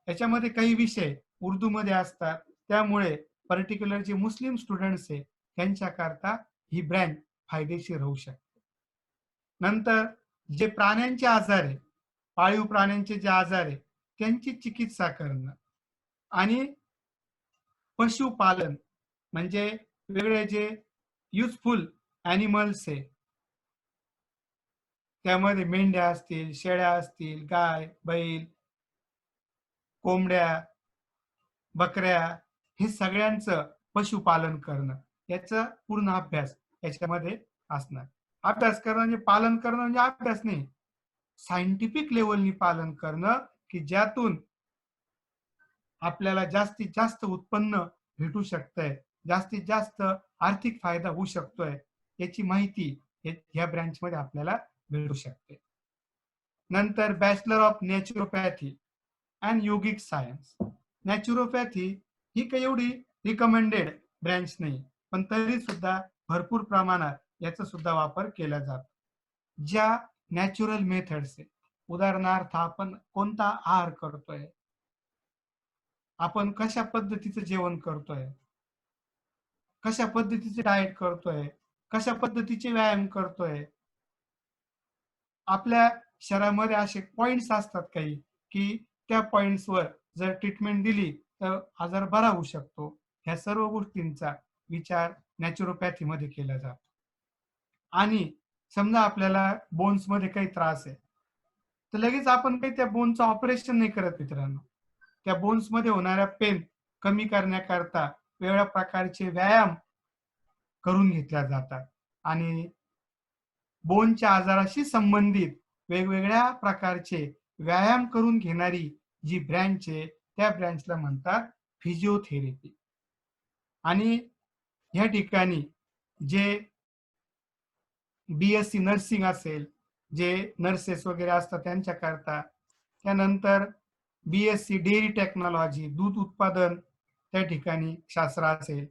त्याच्यामध्ये काही विषय उर्दू मध्ये असतात, त्यामुळे पर्टिक्युलर जे मुस्लिम स्टुडंट्स आहे त्यांच्याकरता ही ब्रँच फायदेशीर होऊ शकते. नंतर जे प्राण्यांचे आजार आहे, पाळीव प्राण्यांचे जे आजार आहे त्यांची चिकित्सा करणं आणि पशुपालन म्हणजे वेगळे जे युजफुल ॲनिमल्स आहे, त्यामध्ये मेंढ्या असतील, शेळ्या असतील, गाय, बैल, कोंबड्या, बकऱ्या, हे सगळ्यांचं पशुपालन करणं, याचा पूर्ण अभ्यास याच्यामध्ये असणार. अभ्यास करणं म्हणजे पालन करणं म्हणजे अभ्यास नाही, सायंटिफिक लेवलनी पालन करणं की ज्यातून आपल्याला जास्तीत जास्त उत्पन्न भेटू शकतंय, जास्तीत जास्त आर्थिक फायदा होऊ शकतोय, याची माहिती ह्या ब्रँच मध्ये आपल्याला भेटू शकते. नंतर bachelor of naturopathy and yogic science. Naturopathy ही काही एवढी रिकमेंडेड ब्रँच नाही, पण तरी सुद्धा भरपूर प्रमाणात याचा सुद्धा वापर केला जातो. ज्या नॅचरल मेथड्स आहे, उदाहरणार्थ आपण कोणता आहार करतोय, आपण कशा पद्धतीचं जेवण करतोय, कशा पद्धतीचे डाएट करतोय, कशा पद्धतीचे व्यायाम करतोय, आपल्या शरीरामध्ये असे पॉइंट्स असतात काही की त्या पॉइंट्सवर जर ट्रीटमेंट दिली तर आजार बरा होऊ शकतो. ह्या सर्व गोष्टींचा विचार नॅचरोपॅथी मध्ये केला जातो. आणि समजा आपल्याला बोन्स मध्ये काही त्रास आहे, तर लगेच आपण काही त्या बोनचं ऑपरेशन नाही करत मित्रांनो. त्या बोन्स मध्ये होणाऱ्या पेन कमी करण्याकरता वेगवेगळ्या प्रकारचे व्यायाम करून घेतल्या जातात आणि बोनच्या आजाराशी संबंधित वेगवेगळ्या प्रकारचे व्यायाम करून घेणारी जी ब्रँच आहे त्या ब्रँचला म्हणतात फिजिओथेरपी. आणि या ठिकाणी जे BSc नर्सिंग असेल, जे नर्सेस वगैरे असतात त्यांच्याकरता, त्यानंतर BSc डेअरी टेक्नॉलॉजी, दूध उत्पादन त्या ठिकाणी शास्त्र असेल,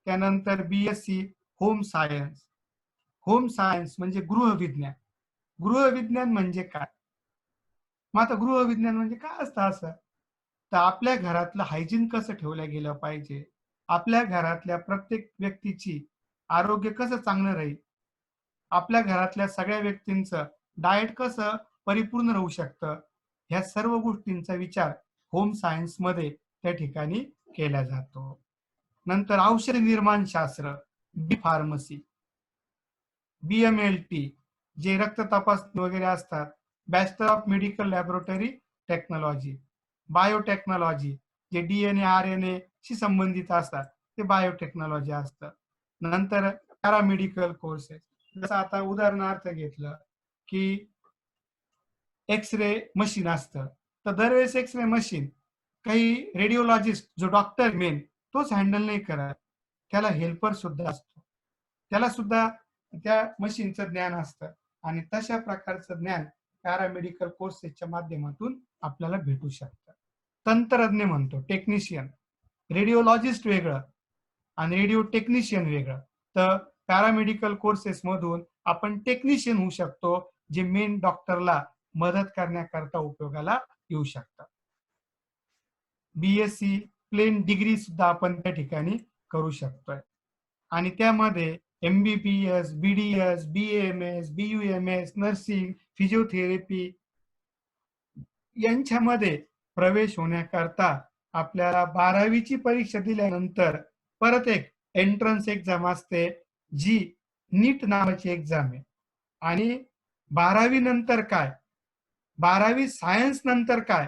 त्यानंतर BSc home science. Home science म्हणजे गृहविज्ञान. गृहविज्ञान म्हणजे काय? मग आता गृहविज्ञान म्हणजे काय असतं असं? तर आपल्या घरातलं हायजीन कसं ठेवलं गेलं पाहिजे, आपल्या घरातल्या प्रत्येक व्यक्तीची आरोग्य कसं चांगलं राहील, आपल्या घरातल्या सगळ्या व्यक्तींचं डाएट कसं परिपूर्ण राहू शकतं, ह्या सर्व गोष्टींचा विचार होम सायन्स मध्ये त्या ठिकाणी केला जातो. नंतर औषध निर्माण शास्त्र, बी फार्मसी, BMLT जे रक्त तपासणी वगैरे असतात, bachelor of medical laboratory technology, biotechnology जे DNA RNA शी संबंधित असतात ते बायोटेक्नॉलॉजी असतं. नंतर पॅरामेडिकल कोर्सेस, जसं आता उदाहरणार्थ घेतलं की एक्स-रे मशीन असतं, तर दरवेळेस एक्स-रे मशीन काही रेडिओलॉजिस्ट जो डॉक्टर मेन तोच हँडल नाही करत, त्याला हेल्पर सुद्धा असतो, त्याला सुद्धा त्या मशीनचं ज्ञान असतं आणि तशा प्रकारचं ज्ञान पॅरामेडिकल कोर्सेसच्या माध्यमातून आपल्याला भेटू शकतं. तंत्रज्ञ म्हणतो टेक्निशियन, रेडिओलॉजिस्ट वेगळं आणि रेडिओ टेक्निशियन वेगळं. तर पॅरामेडिकल कोर्सेस मधून आपण टेक्निशियन होऊ शकतो, जे मेन डॉक्टरला मदत करण्याकरता उपयोगाला येऊ शकतात. BSc प्लेन डिग्री सुद्धा आपण त्या ठिकाणी करू शकतोय आणि त्यामध्ये MBBS, BDS, BAMS, BUMS, nursing, physiotherapy यांच्यामध्ये प्रवेश होण्याकरता आपल्याला 12वीची परीक्षा दिल्यानंतर परत एक एंट्रन्स एक्झाम असते, जी नीट नावाची एक्झाम आहे. आणि 12वी नंतर काय, 12वी सायन्स नंतर काय,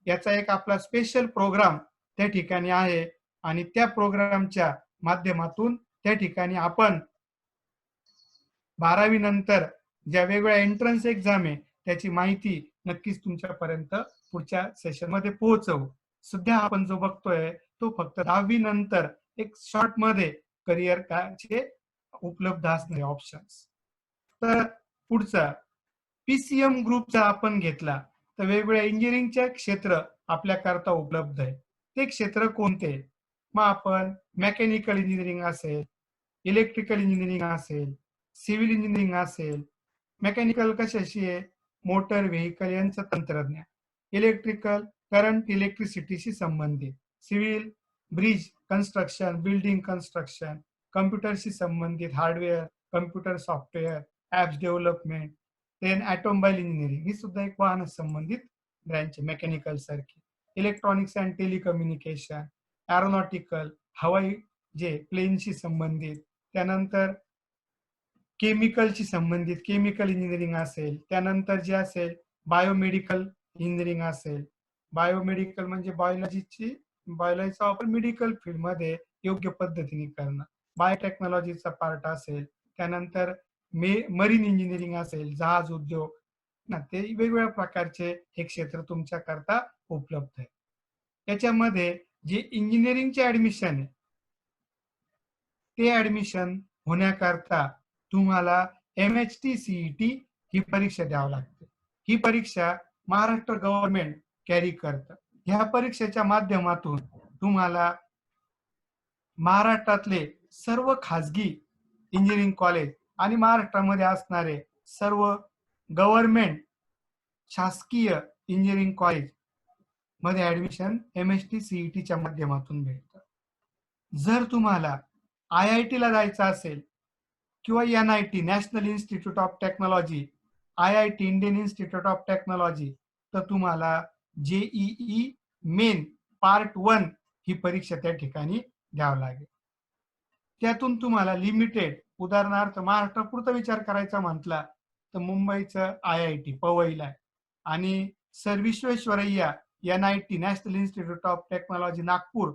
याचा एक आपला स्पेशल प्रोग्राम त्या ठिकाणी आहे आणि त्या प्रोग्रामच्या माध्यमातून त्या ठिकाणी आपण 12वी नंतर ज्या वेगवेगळ्या एंट्रन्स एक्झाम आहे त्याची माहिती नक्कीच तुमच्यापर्यंत पुढच्या सेशनमध्ये पोहोचवू. सध्या आपण जो बघतोय तो फक्त 10वी नंतर एक शॉर्ट मध्ये करिअर चे उपलब्ध असणारे ऑप्शन्स. तर पुढचा PCM ग्रुपचा आपण घेतला तर वेगवेगळ्या इंजिनिअरिंगचे क्षेत्र आपल्याकरता उपलब्ध आहे. ते क्षेत्र कोणते? मग आपण मेकॅनिकल इंजिनिअरिंग असेल, इलेक्ट्रिकल इंजिनिअरिंग असेल, सिव्हिल इंजिनिअरिंग असेल. मेकॅनिकल कशाशी आहे? मोटर व्हेकल यांचं तंत्रज्ञान, इलेक्ट्रिकल करंट इलेक्ट्रिसिटीशी संबंधित, civil bridge construction, building construction, कम्प्युटरशी संबंधित hardware, computer software, apps development, then automobile engineering ही सुद्धा एक वाहन संबंधित ब्रँच आहे मेकॅनिकल सारखी, इलेक्ट्रॉनिक्स अँड टेलिकम्युनिकेशन, एरोनॉटिकल हवाई जे प्लेनशी संबंधित, त्यानंतर केमिकलशी संबंधित केमिकल इंजिनिअरिंग असेल, त्यानंतर जे असेल बायोमेडिकल इंजिनिअरिंग असेल, बायोमेडिकल म्हणजे बायोलॉजीचा वापर मेडिकल फील्डमध्ये योग्य पद्धतीने करणं, बायोटेक्नॉलॉजीचा पार्ट असेल, त्यानंतर मरीन इंजिनिअरिंग असेल, जहाज उद्योग ना, ते वेगवेगळ्या प्रकारचे हे क्षेत्र तुमच्याकरता उपलब्ध आहे. याच्यामध्ये जे इंजिनिअरिंगचे ऍडमिशन आहे ते ऍडमिशन होण्याकरता तुम्हाला MHT-CET ही परीक्षा द्यावी लागते. ही परीक्षा महाराष्ट्र गव्हर्नमेंट कॅरी करतं. ह्या परीक्षेच्या माध्यमातून तुम्हाला महाराष्ट्रातले सर्व खाजगी इंजिनिअरिंग कॉलेज आणि महाराष्ट्रामध्ये असणारे सर्व गव्हर्नमेंट शासकीय इंजिनिअरिंग कॉलेज मध्ये ऍडमिशन MHT-CETच्या माध्यमातून भेटतं. जर तुम्हाला IIT ला जायचं असेल किंवा NIT national institute of technology, IIT Indian institute of technology, तर तुम्हाला JEE मेन पार्ट 1 ही परीक्षा त्या ठिकाणी द्यावी लागेल. त्यातून तुम्हाला लिमिटेड, उदाहरणार्थ महाराष्ट्रापुरता विचार करायचा म्हटला तर मुंबईचं IIT पवईला आहे आणि sir Visvesvaraya NIT national institute of technology Nagpur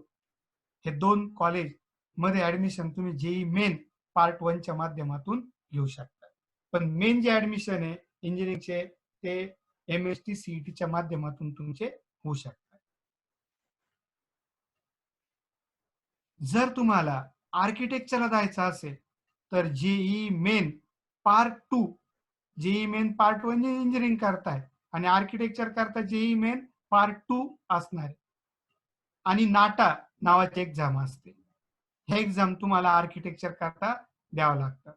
हे 2 कॉलेज मध्ये ऍडमिशन तुम्ही JEE मेन पार्ट 1 च्या माध्यमातून घेऊ शकता. पण मेन जे ऍडमिशन आहे इंजिनिअरिंगचे ते MHT-CETच्या माध्यमातून तुमचे होऊ शकतात. जर तुम्हाला आर्किटेक्चरला जायचं असेल तर JEE main part 2, JEE main part 1 engineering करताय आणि आर्किटेक्चर करता JEE मेन पार्ट 2 असणार आहे आणि नाटा नावाची एक्झाम असते. ह्या एक्झाम तुम्हाला आर्किटेक्चर करता द्यावं लागतं.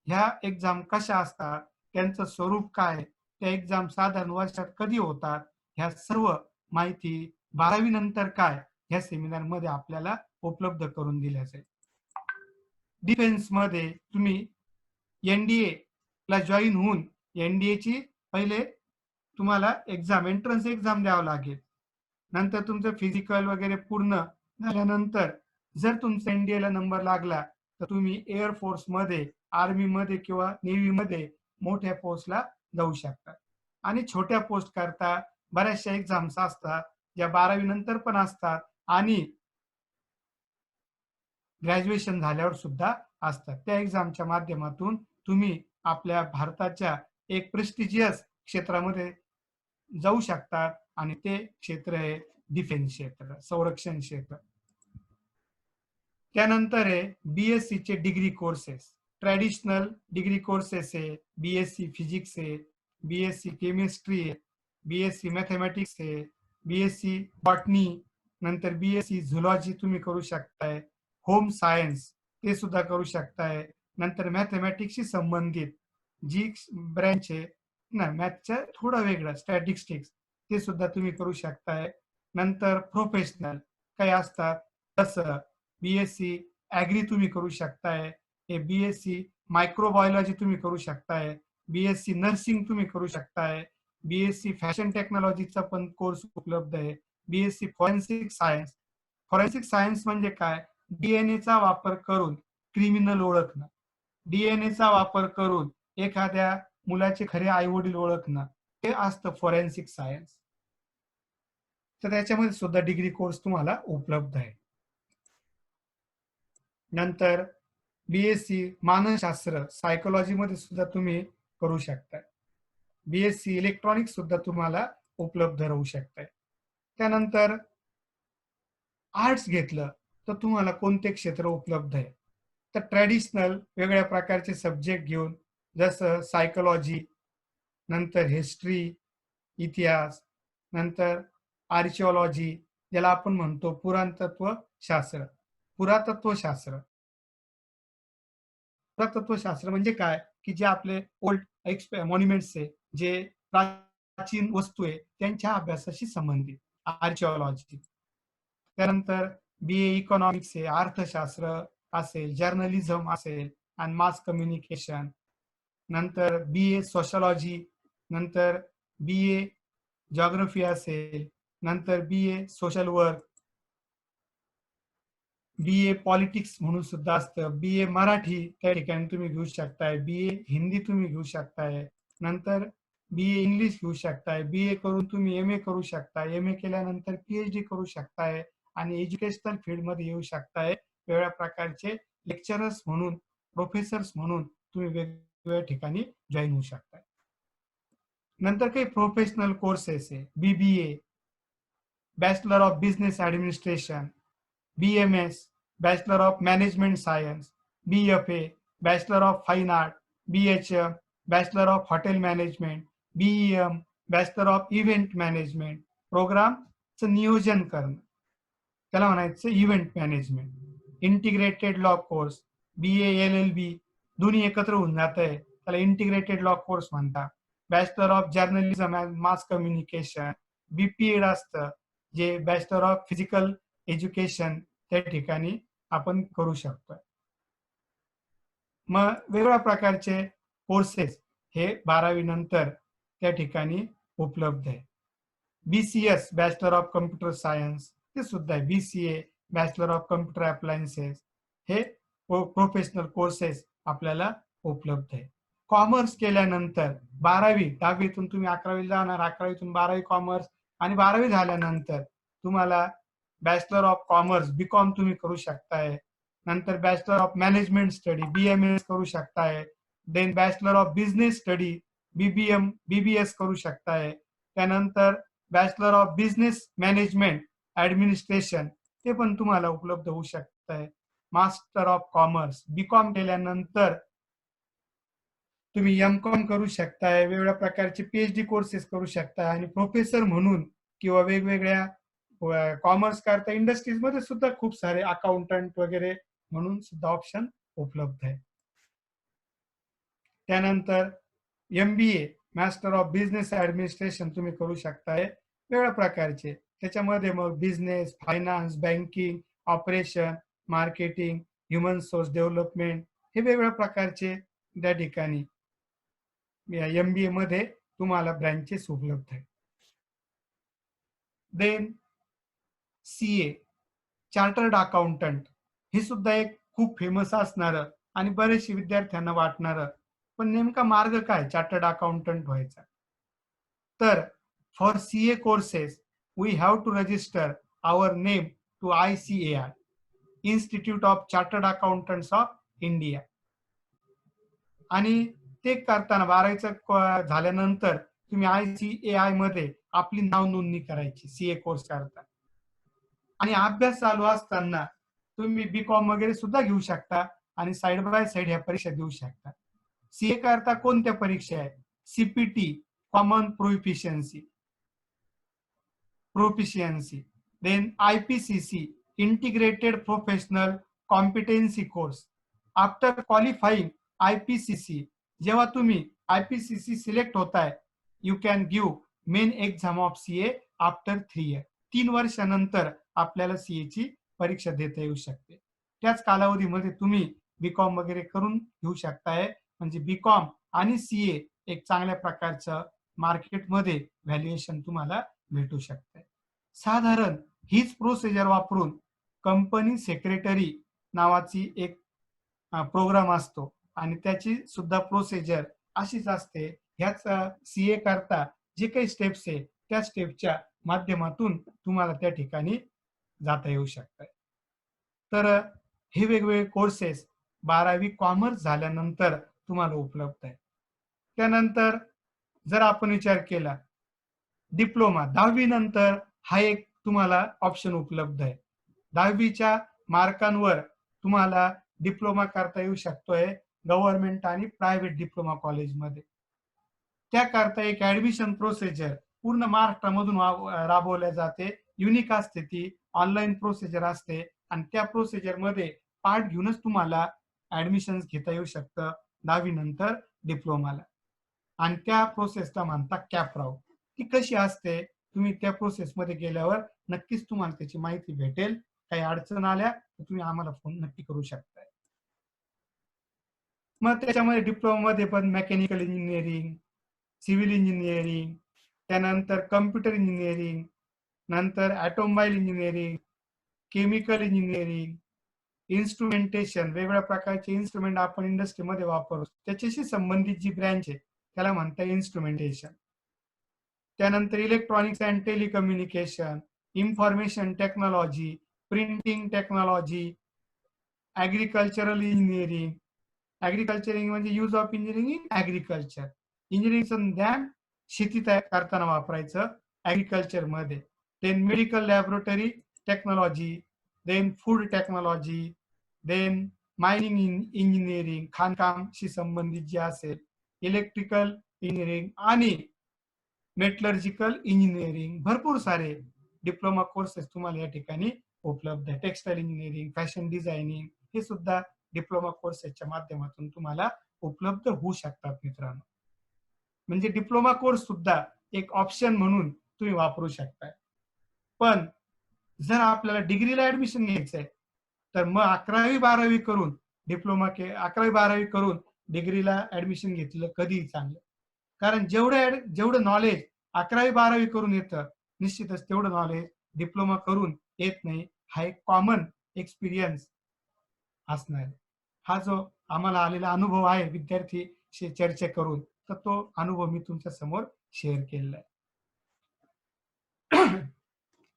ह्या एक्झाम कशा असतात, त्यांचं स्वरूप काय, त्या एक्झाम साधारण वर्षात कधी होतात, ह्या सर्व माहिती 12वी नंतर काय ह्या सेमिनार मध्ये आपल्याला उपलब्ध करून दिल्या जाईल. डिफेन्स मध्ये तुम्ही NDA ला जॉईन होऊन NDA ची पहिले तुम्हाला एक्झाम एंट्रन्स एक्झाम द्यावं लागेल. नंतर तुमचं फिजिकल वगैरे पूर्ण झाल्यानंतर जर तुमचा NDA ला नंबर लागला तर तुम्ही एअरफोर्स मध्ये, आर्मी मध्ये किंवा नेव्ही मध्ये मोठ्या पोस्टला जाऊ शकता. आणि छोट्या पोस्ट करता बऱ्याचशा एक्झाम्स असतात ज्या 12वी नंतर पण असतात आणि ग्रॅज्युएशन झाल्यावर सुद्धा असतात. त्या एक्झामच्या माध्यमातून तुम्ही आपल्या भारताच्या एक प्रेस्टिजियस क्षेत्रामध्ये जाऊ शकतात आणि ते क्षेत्र आहे डिफेन्स क्षेत्र, संरक्षण क्षेत्र. त्यानंतर आहे बीएससी चे degree courses. Traditional degree courses आहे, बीएससी फिजिक्स आहे, बीएससी केमिस्ट्री आहे, बीएससी मॅथमॅटिक्स आहे, बीएससी बॉटनी, नंतर बीएससी झुलॉजी तुम्ही करू शकताय, होम सायन्स ते सुद्धा करू शकताय, नंतर मॅथमॅटिक्सशी संबंधित जी ब्रँच आहे ना मॅथच्या थोडं वेगळं स्टॅटिस्टिक्स ते सुद्धा तुम्ही करू शकताय. नंतर प्रोफेशनल काही असतात तसं बीएससी ॲग्री तुम्ही करू शकताय, हे बीएससी मायक्रोबायोलॉजी तुम्ही करू शकताय, बीएससी नर्सिंग तुम्ही करू शकताय, बीएससी फॅशन टेक्नॉलॉजीचा पण कोर्स उपलब्ध आहे, BSc forensic science. Forensic science म्हणजे काय? डीएनएचा वापर करून क्रिमिनल ओळखणं, डीएनएचा वापर करून एखाद्या मुलाचे खरे आई वडील ओळखणं, हे असतं फॉरेन्सिक सायन्स. तर त्याच्यामध्ये सुद्धा डिग्री कोर्स तुम्हाला उपलब्ध आहे. नंतर बीएससी मानसशास्त्र सायकोलॉजी मध्ये सुद्धा तुम्ही करू शकता. बीएससी इलेक्ट्रॉनिक्स सुद्धा तुम्हाला उपलब्ध राहू शकते. त्यानंतर आर्ट्स घेतलं तर तुम्हाला कोणते क्षेत्र उपलब्ध आहे? तर ट्रॅडिशनल वेगळ्या प्रकारचे सब्जेक्ट घेऊन जसं सायकोलॉजी, नंतर हिस्ट्री, इतिहास, नंतर आर्किओलॉजी ज्याला आपण म्हणतो पुरातत्वशास्त्र. पुरातत्वशास्त्र पुरातत्वशास्त्र म्हणजे काय? की जे आपले ओल्ड मॉन्युमेंट्स आहे, जे प्राचीन वस्तू आहे त्यांच्या अभ्यासाशी संबंधित आर्किओलॉजी. त्यानंतर बीए इकॉनॉमिक्स आहे, अर्थशास्त्र असेल, जर्नलिझम असेल आणि मास कम्युनिकेशन. नंतर बीए सोशलॉजी, नंतर बीए जॉग्रफी असेल, नंतर BA social work, BA politics म्हणून सुद्धा असतं, बीए मराठी त्या ठिकाणी तुम्ही घेऊ शकताय, बीए हिंदी तुम्ही घेऊ शकताय, नंतर बीए इंग्लिश घेऊ शकताय, बीए करून तुम्ही एमए करू शकताय, एमए केल्यानंतर पीएचडी करू शकताय आणि एज्युकेशनल फील्डमध्ये येऊ शकताय. वेगवेगळ्या प्रकारचे लेक्चरर्स म्हणून, प्रोफेसर्स म्हणून तुम्ही वेगवेगळ्या ठिकाणी जॉईन होऊ शकताय. नंतर काही प्रोफेशनल कोर्सेस आहे, BBA, bachelor of business administration, BMS, Bachelor of Management Science, BFA, Bachelor of Fine Art, BHM, Bachelor of Hotel Management, BEM, Bachelor of Event Management. प्रोग्रामचं नियोजन करणं त्याला म्हणायचं event management. Integrated law course, BA LLB दोन्ही एकत्र होऊन जात आहे, त्याला इंटिग्रेटेड लॉ कोर्स म्हणतात. Bachelor of journalism and mass communication, BPED असतं, जे बॅचलर ऑफ फिजिकल एज्युकेशन त्या ठिकाणी आपण करू शकतो. मग वेगवेगळ्या प्रकारचे कोर्सेस हे 12वी नंतर त्या ठिकाणी उपलब्ध आहे. BCS bachelor of computer science ते सुद्धा आहे, BCA bachelor of computer appliances हे प्रोफेशनल कोर्सेस आपल्याला उपलब्ध आहे. कॉमर्स केल्यानंतर 12वी, 10वीतून तुम्ही 11वी जाणार, 11वीतून 12वी कॉमर्स आणि 12वी झाल्यानंतर तुम्हाला बॅचलर ऑफ कॉमर्स बीकॉम तुम्ही करू शकताय. नंतर bachelor of management study BMS करू शकताय. Then bachelor of business study BBS करू शकताय. त्यानंतर bachelor of business management administration ते पण तुम्हाला उपलब्ध होऊ शकताय. मास्टर ऑफ कॉमर्स बीकॉम केल्यानंतर तुम्ही एमकॉम करू शकताय, वेगवेगळ्या प्रकारचे PhD कोर्सेस करू शकताय आणि प्रोफेसर म्हणून किंवा वेगवेगळ्या कॉमर्स करता इंडस्ट्रीज मध्ये सुद्धा खूप सारे अकाउंटंट वगैरे म्हणून सुद्धा ऑप्शन उपलब्ध आहे. त्यानंतर MBA master of business administration तुम्ही करू शकताय वेगवेगळ्या प्रकारचे. त्याच्यामध्ये मग business, finance, banking, operation, marketing, human source development हे वेगवेगळ्या प्रकारचे त्या ठिकाणी MBA मध्ये तुम्हाला ब्रँचेस उपलब्ध आहेत. देन CA चार्टर्ड अकाउंटंट हे सुद्धा एक खूप फेमस असणारं आणि बरेचसे विद्यार्थ्यांना वाटणारं, पण नेमका मार्ग काय चार्टर्ड अकाउंटंट व्हायचा? तर for CA courses we have to register our name to ICAI, institute of chartered accountants of India. आणि ते करताना 12वीचं झाल्यानंतर तुम्ही ICAI मध्ये आपली नाव नोंदणी करायची सीए कोर्स करता. आणि अभ्यास चालू असताना तुम्ही बीकॉम वगैरे सुद्धा घेऊ शकता आणि साइड बाय साइड ह्या परीक्षा देऊ शकता. सीए करता कोणत्या परीक्षा आहेत? CPT, common proficiency, then IPCC, Integrated Professional Competency Course. After qualifying IPCC, जेव्हा तुम्ही IPCC सिलेक्ट होताय, you can give main exam of CA after 3 years. 3 वर्षानंतर आपल्याला सीए ची परीक्षा देता येऊ शकते. त्याच कालावधीमध्ये तुम्ही बीकॉम वगैरे करून घेऊ शकताय. म्हणजे बीकॉम आणि सीए एक चांगल्या प्रकारचं मार्केटमध्ये व्हॅल्युएशन तुम्हाला भेटू शकते. साधारण हीच प्रोसिजर वापरून कंपनी सेक्रेटरी नावाची एक प्रोग्राम असतो आणि त्याची सुद्धा प्रोसिजर अशीच असते. ह्याच सीए करता जे काही स्टेप्स आहे त्या स्टेपच्या माध्यमातून तुम्हाला त्या ठिकाणी जाता येऊ शकतं. तर हे वेगवेगळे कोर्सेस 12वी कॉमर्स झाल्यानंतर तुम्हाला उपलब्ध आहे. त्यानंतर जर आपण विचार केला डिप्लोमा 10वी नंतर हा एक तुम्हाला ऑप्शन उपलब्ध आहे. 10वीच्या मार्कांवर तुम्हाला डिप्लोमा करता येऊ शकतोय गव्हर्नमेंट आणि प्रायव्हेट डिप्लोमा कॉलेजमध्ये. त्याकरता एक ऍडमिशन प्रोसिजर पूर्ण महाराष्ट्रामधून राबवल्या जाते. युनिक असते, ती ऑनलाईन प्रोसिजर असते आणि त्या प्रोसिजर मध्ये पार्ट घेऊनच तुम्हाला ऍडमिशन घेता येऊ शकतं 10वी नंतर डिप्लोमाला. आणि त्या प्रोसेसला म्हणतात कॅपराऊंड. ती कशी असते तुम्ही त्या प्रोसेस मध्ये गेल्यावर नक्कीच तुम्हाला त्याची माहिती भेटेल. काही अडचण आल्या तर तुम्ही आम्हाला फोन नक्की करू शकता. मग त्याच्यामध्ये डिप्लोमा मध्ये पण मेकॅनिकल इंजिनिअरिंग, सिव्हिल इंजिनिअरिंग, त्यानंतर कम्प्युटर इंजिनिअरिंग, नंतर automobile engineering, chemical engineering, instrumentation, वेगवेगळ्या प्रकारचे इन्स्ट्रुमेंट आपण इंडस्ट्रीमध्ये वापरतो त्याच्याशी संबंधित जी ब्रँच आहे त्याला म्हणतात इन्स्ट्रुमेंटेशन. त्यानंतर electronics and telecommunication, information technology, printing technology, agricultural engineering. Agricultural म्हणजे use of engineering in agriculture. इंजिनिअरिंगचं ज्ञान शेती तयार करताना वापरायचं ऍग्रिकल्चर मध्ये. Then medical laboratory technology, then food technology, then mining engineering, खाणकामशी संबंधित जे असेल, इलेक्ट्रिकल इंजिनिअरिंग आणि मेटलर्जिकल इंजिनिअरिंग. भरपूर सारे डिप्लोमा कोर्सेस तुम्हाला या ठिकाणी उपलब्ध आहे. टेक्सटाईल इंजिनिअरिंग, फॅशन डिझायनिंग हे सुद्धा डिप्लोमा कोर्सेसच्या माध्यमातून तुम्हाला उपलब्ध होऊ शकतात मित्रांनो. म्हणजे डिप्लोमा कोर्स सुद्धा एक ऑप्शन म्हणून तुम्ही वापरू शकता. पण जर आपल्याला डिग्रीला ऍडमिशन घ्यायचंय तर मग 11वी-12वी करून डिप्लोमा 11वी-12वी करून डिग्रीला ऍडमिशन घेतलं कधीही चांगलं. कारण जेवढं नॉलेज 11वी-12वी करून येतं निश्चितच तेवढं नॉलेज डिप्लोमा करून येत नाही. हा एक कॉमन एक्सपिरियन्स असणार. हा जो आम्हाला आलेला अनुभव आहे विद्यार्थीशी चर्चा करून, तर तो अनुभव मी तुमच्या समोर शेअर केलेला आहे.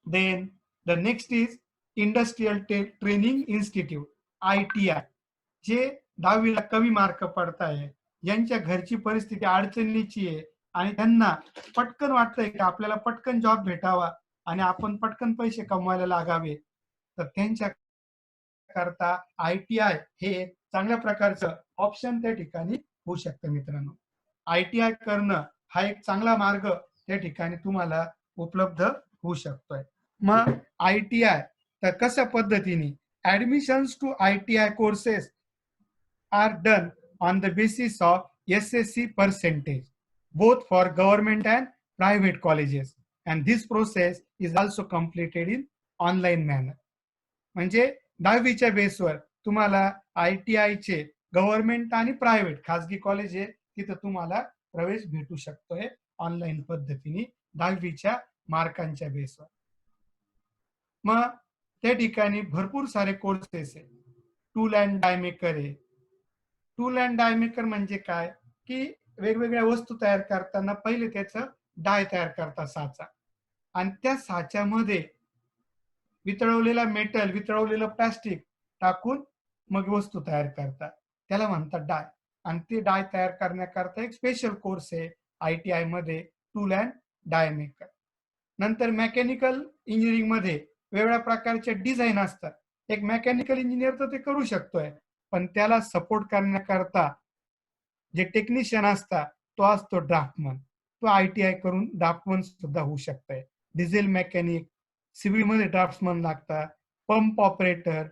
Then the next is industrial training institute, ITI. जे 10वीला कमी मार्क पडताय, ज्यांच्या घरची परिस्थिती अडचणीची आहे आणि त्यांना पटकन वाटतंय की आपल्याला पटकन जॉब भेटावा आणि आपण पटकन पैसे कमवायला लागावे, तर त्यांच्या करता ITI हे एक चांगल्या प्रकारचं ऑप्शन त्या ठिकाणी होऊ शकतं मित्रांनो. ITI करणं हा एक चांगला मार्ग त्या ठिकाणी तुम्हाला उपलब्ध होऊ शकतोय. मग ITI तर कशा पद्धतीने admissions to ITI courses are done on the basis of SSC percentage both for government and private colleges, and this process is also completed in online manner. म्हणजे 10वीच्या बेसवर तुम्हाला ITI चे गव्हर्नमेंट आणि प्रायव्हेट खासगी college आहे तिथं तुम्हाला प्रवेश भेटू शकतोय ऑनलाईन पद्धतीने 10वीच्या मार्कांच्या बेसवर. मग त्या ठिकाणी भरपूर सारे कोर्सेस आहे. टूल अँड डाय मेकर आहे. टूल अँड डाय मेकर म्हणजे काय की वेगवेगळ्या वस्तू तयार करताना पहिले त्याचं डाय तयार करतात साचा, आणि त्या साच्यामध्ये वितळवलेला मेटल, वितळवलेलं प्लास्टिक टाकून मग वस्तू तयार करतात. त्याला म्हणतात डाय. आणि ते डाय तयार करण्याकरता एक स्पेशल कोर्स आहे ITI मध्ये टूल अँड डाय मेकर. नंतर मेकॅनिकल इंजिनिअरिंगमध्ये वेगवेगळ्या प्रकारचे डिझाइन असतात. एक मेकॅनिकल इंजिनिअर तर ते करू शकतोय, पण त्याला सपोर्ट करण्याकरता जे टेक्निशियन असतात तो असतो ड्राफ्टमन. तो ITI करून ड्राफ्टमन सुद्धा होऊ शकतंय. डिझेल मेकॅनिक, सिव्हिलमध्ये ड्राफ्ट्समन लागतात, pump operator,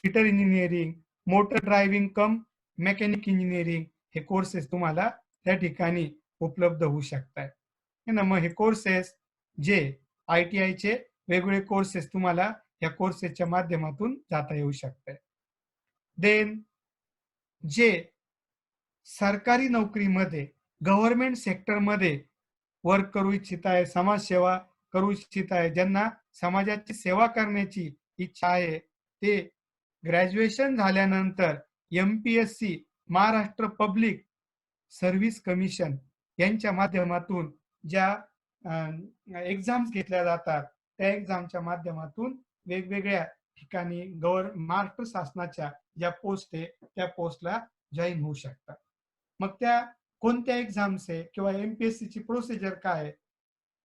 fitter engineering, motor driving cum mechanic engineering हे कोर्सेस तुम्हाला त्या ठिकाणी उपलब्ध होऊ शकतात. है ना. मग हे कोर्सेस जे ITIचे वेगवेगळे कोर्सेस तुम्हाला या कोर्सेसच्या माध्यमातून जाता येऊ शकतात. देन जे सरकारी नोकरीमध्ये गव्हर्नमेंट सेक्टरमध्ये वर्क करू इच्छित आहे, समाजसेवा करू इच्छित आहे, ज्यांना समाजाची सेवा करण्याची इच्छा आहे, ते ग्रॅज्युएशन झाल्यानंतर MPSC Maharashtra public service commission यांच्या माध्यमातून ज्या एक्झाम्स घेतल्या जातात, त्या एक्झामच्या माध्यमातून वेगवेगळ्या ठिकाणी महाराष्ट्र शासनाच्या ज्या पोस्ट आहे त्या पोस्टला जॉईन होऊ शकतात. मग त्या कोणत्या एक्झाम्स आहे किंवा MPSC ची प्रोसिजर काय आहे?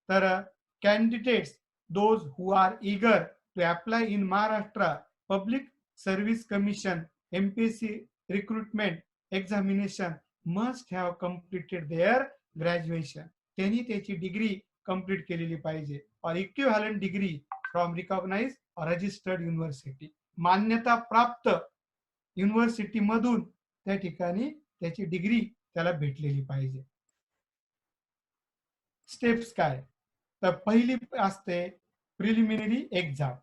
तर candidates those who are eager to apply in Maharashtra public service commission MPSC recruitment examination must have completed their graduation. त्यांनी त्याची डिग्री कंप्लीट केलेली पाहिजे और इक्विव्हॅलंट डिग्री फ्रॉम रिकॉग्नाइज और रजिस्टर्ड युनिव्हर्सिटी. मान्यता प्राप्त युनिव्हर्सिटी मधून त्या ठिकाणी त्याची डिग्री त्याला भेटलेली पाहिजे. स्टेप्स काय? तर पहिली असते प्रिलिमिनरी एक्झाम,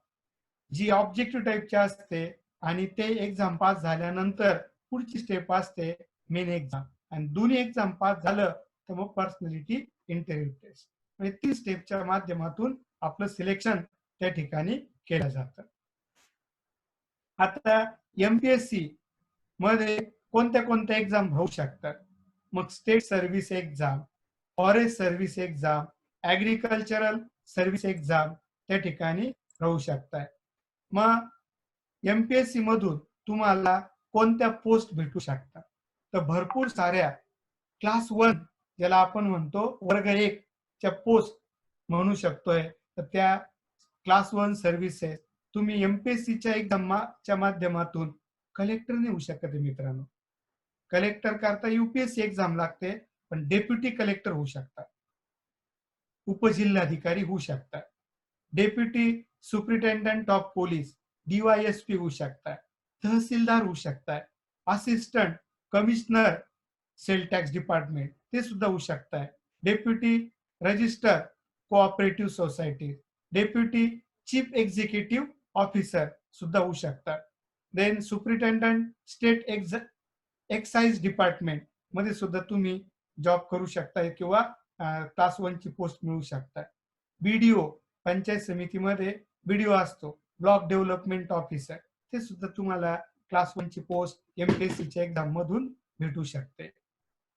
जी ऑब्जेक्टिव्ह टाईपची असते आणि ते एक्झाम पास झाल्यानंतर पुढची स्टेप असते मेन एक्झाम. आणि दोन्ही एक्झाम पास झालं तर मग पर्सनॅलिटी इंटरव्ह्यू टेस्ट. म्हणजे 3 स्टेपच्या माध्यमातून आपलं सिलेक्शन त्या ठिकाणी केलं जातं. आता MPSC मध्ये कोणत्या कोणत्या एक्झाम होऊ शकतात? मग state service exam, forest service exam, agricultural service exam त्या ठिकाणी राहू शकतात. मग MPSC मधून तुम्हाला कोणत्या पोस्ट भेटू शकतात? तर भरपूर साऱ्या क्लास 1 ज्याला आपण म्हणतो वर्ग 1 च्या पोस्ट म्हणू शकतोय. तर त्या क्लास 1 सर्व्हिसेस तुम्ही MPSCच्या एक्झामच्या माध्यमातून कलेक्टर नाही होऊ शकत मित्रांनो. कलेक्टर करता UPSC एक्झाम लागते, पण डेप्युटी कलेक्टर होऊ शकतात, उपजिल्हाधिकारी होऊ शकतात, deputy superintendent of police DYSP होऊ शकतात, तहसीलदार होऊ शकतात, assistant commissioner sale tax department ते सुद्धा होऊ शकतात, deputy register cooperative society, deputy chief executive officer सुद्धा होऊ शकतात. Then superintendent state excise department मध्ये सुद्धा तुम्ही जॉब करू शकता किंवा क्लास 1 ची पोस्ट मिळू शकता. BDO पंचायत समितीमध्ये BDO असतो, ब्लॉक डेव्हलपमेंट ऑफिसर, ते सुद्धा तुम्हाला क्लास 1 ची पोस्ट MPSCच्या एक्झाम मधून भेटू शकते.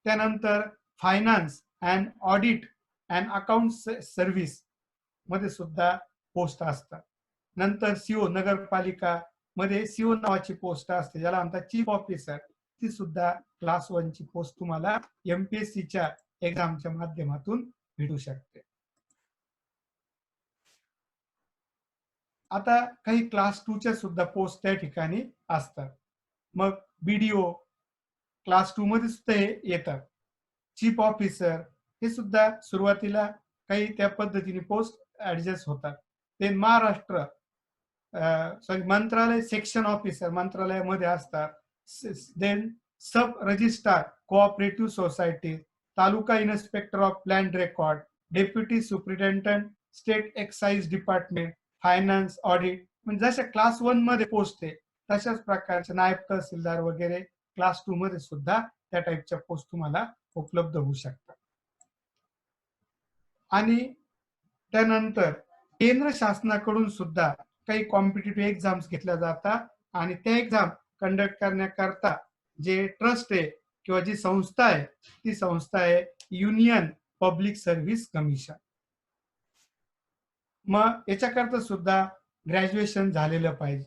त्यानंतर finance and audit and account service मध्ये सुद्धा पोस्ट असतात. नंतर CO नगरपालिका मध्ये CO नावाची पोस्ट असते, ज्याला म्हणतात चीफ ऑफिसर, ती सुद्धा क्लास 1 ची पोस्ट तुम्हाला MPSCच्या एक्झामच्या माध्यमातून भेटू शकते. आता काही क्लास 2 च्या सुद्धा पोस्ट त्या ठिकाणी असतात. मग BDO क्लास 2 मध्ये सुद्धा हे येतात. चीफ ऑफिसर हे सुद्धा सुरुवातीला काही त्या पद्धतीने पोस्ट ऍडजस्ट होतात. ते महाराष्ट्र मंत्रालय सेक्शन ऑफिसर मंत्रालयामध्ये असतात. Then sub registrar cooperative society, taluka inspector of land record, deputy superintendent state excise department, finance audit, म्हणजे जशा क्लास 1 मध्ये पोस्ट आहे तशाच प्रकारचे नायब तहसीलदार वगैरे क्लास 2 मध्ये सुद्धा त्या टाईपच्या पोस्ट तुम्हाला उपलब्ध होऊ शकतात. आणि त्यानंतर केंद्र शासनाकडून सुद्धा काही कॉम्पिटिटिव्ह एक्झाम्स घेतल्या जातात आणि त्या एक्झाम कंडक्ट करण्याकरता जे ट्रस्ट आहे किंवा जी संस्था आहे ती संस्था आहे युनियन पब्लिक सर्व्हिस कमिशन. मग याच्याकरता सुद्धा ग्रॅज्युएशन झालेलं पाहिजे.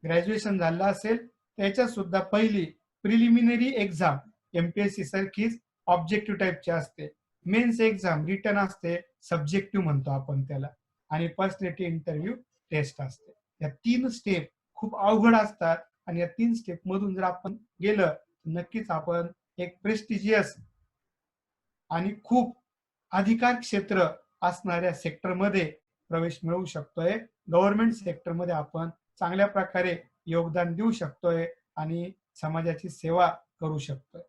ग्रॅज्युएशन झालं असेल त्याच्यात सुद्धा पहिली प्रिलिमिनरी एक्झाम एमपीएससी सारखीच ऑब्जेक्टिव्ह टाईपची असते. मेन्स एक्झाम रिटन असते, सब्जेक्टिव्ह म्हणतो आपण त्याला, आणि पर्सनॅलिटी इंटरव्ह्यू टेस्ट असते. या 3 स्टेप खूप अवघड असतात आणि या 3 स्टेप मधून जर आपण गेलं नक्कीच आपण एक प्रेस्टिजियस आणि खूप अधिकार क्षेत्र असणाऱ्या सेक्टरमध्ये प्रवेश मिळवू शकतोय. गव्हर्नमेंट सेक्टरमध्ये आपण चांगल्या प्रकारे योगदान देऊ शकतोय आणि समाजाची सेवा करू शकतोय.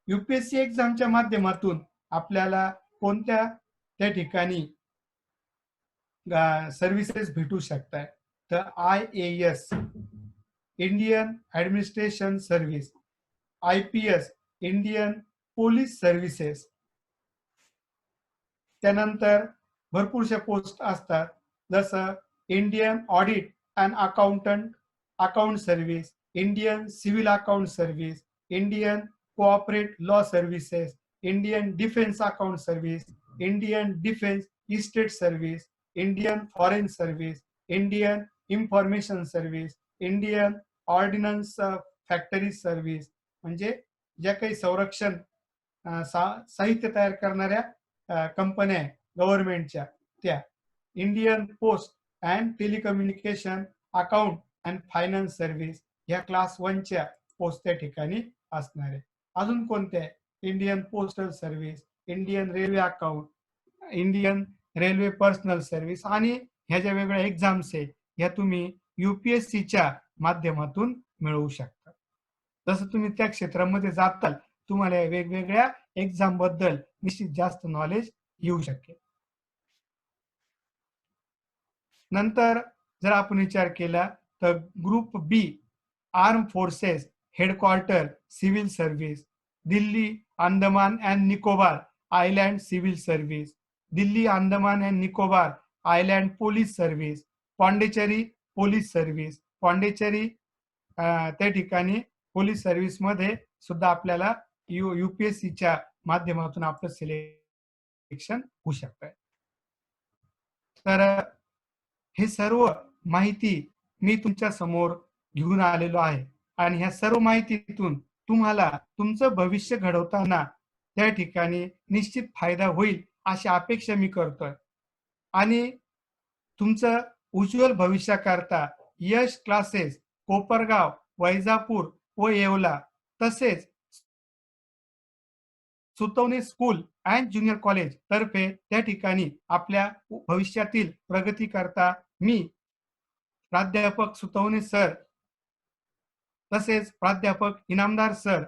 यूपीएससी एक्झामच्या माध्यमातून आपल्याला कोणत्या त्या ठिकाणी सर्व्हिसेस भेटू शकतात. तर IAS Indian administration service, IPS Indian police services, त्यानंतर भरपूरशा पोस्ट असतात जसं Indian audit and account service, Indian civil account service, Indian cooperate law services, Indian defence account service, Indian defence estate service, Indian foreign service, Indian information service, Indian ordnance factory service, म्हणजे ज्या काही संरक्षण साहित्य तयार करणाऱ्या कंपन्या आहे गव्हर्नमेंटच्या त्या, Indian post and telecommunication account and finance service, ह्या क्लास 1च्या पोस्ट त्या ठिकाणी असणार आहे. अजून कोणत्या? Indian postal service, Indian railway account, Indian railway personal service, आणि ह्या ज्या वेगळ्या एक्झाम्स आहे ह्या तुम्ही यूपीएससीच्या माध्यमातून मिळवू शकता. जसं तुम्ही त्या क्षेत्रामध्ये जाताल तुम्हाला वेगवेगळ्या एक्झाम बद्दल निश्चित जास्त नॉलेज येऊ शकेल. नंतर जर आपण विचार केला तर group B arm forces headquarter civil service, Delhi Andaman and Nicobar island civil service, Delhi Andaman and Nicobar island police service, Pondicherry police service, Pondicherry त्या ठिकाणी पोलीस सर्व्हिस मध्ये सुद्धा आपल्याला यूपीएससीच्या माध्यमातून आपलं सिलेक्शन होऊ शकतं. तर हे सर्व माहिती मी तुमच्या समोर घेऊन आलेलो आहे आणि ह्या सर्व माहितीतून तुम्हाला तुमचं भविष्य घडवताना त्या ठिकाणी निश्चित फायदा होईल अशी अपेक्षा मी करतोय. आणि तुमचं उज्ज्वल भविष्याकरता यश क्लासेस कोपरगाव, वैजापूर व येवला तसेच Sutavane school and junior college तर्फे त्या ठिकाणी आपल्या भविष्यातील प्रगती करता मी प्राध्यापक सुतवणे सर, तसेच प्राध्यापक इनामदार सर,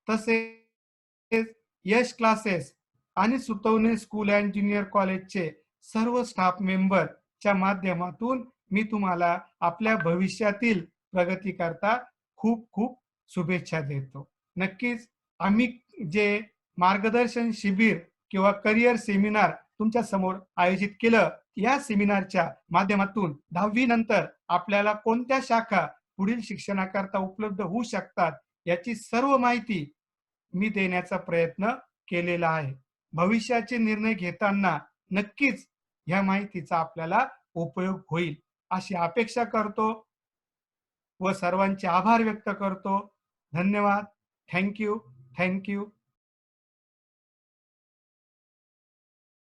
तसेच यश क्लासेस आणि सुतवणे स्कूल अँड ज्युनियर कॉलेजचे सर्व स्टाफ मेंबरच्या माध्यमातून मी तुम्हाला आपल्या भविष्यातील प्रगती करता खूप खूप शुभेच्छा देतो. नक्कीच आम्ही जे मार्गदर्शन शिबिर किंवा करिअर सेमिनार तुमच्या समोर आयोजित केलं, या सेमिनारच्या माध्यमातून 10वी नंतर आपल्याला कोणत्या शाखा पुढील शिक्षणाकरता उपलब्ध होऊ शकतात याची सर्व माहिती मी देण्याचा प्रयत्न केलेला आहे. भविष्याचे निर्णय घेताना नक्कीच या माहितीचा आपल्याला उपयोग होईल अशी अपेक्षा करतो व सर्वांचे आभार व्यक्त करतो. धन्यवाद. थँक्यू.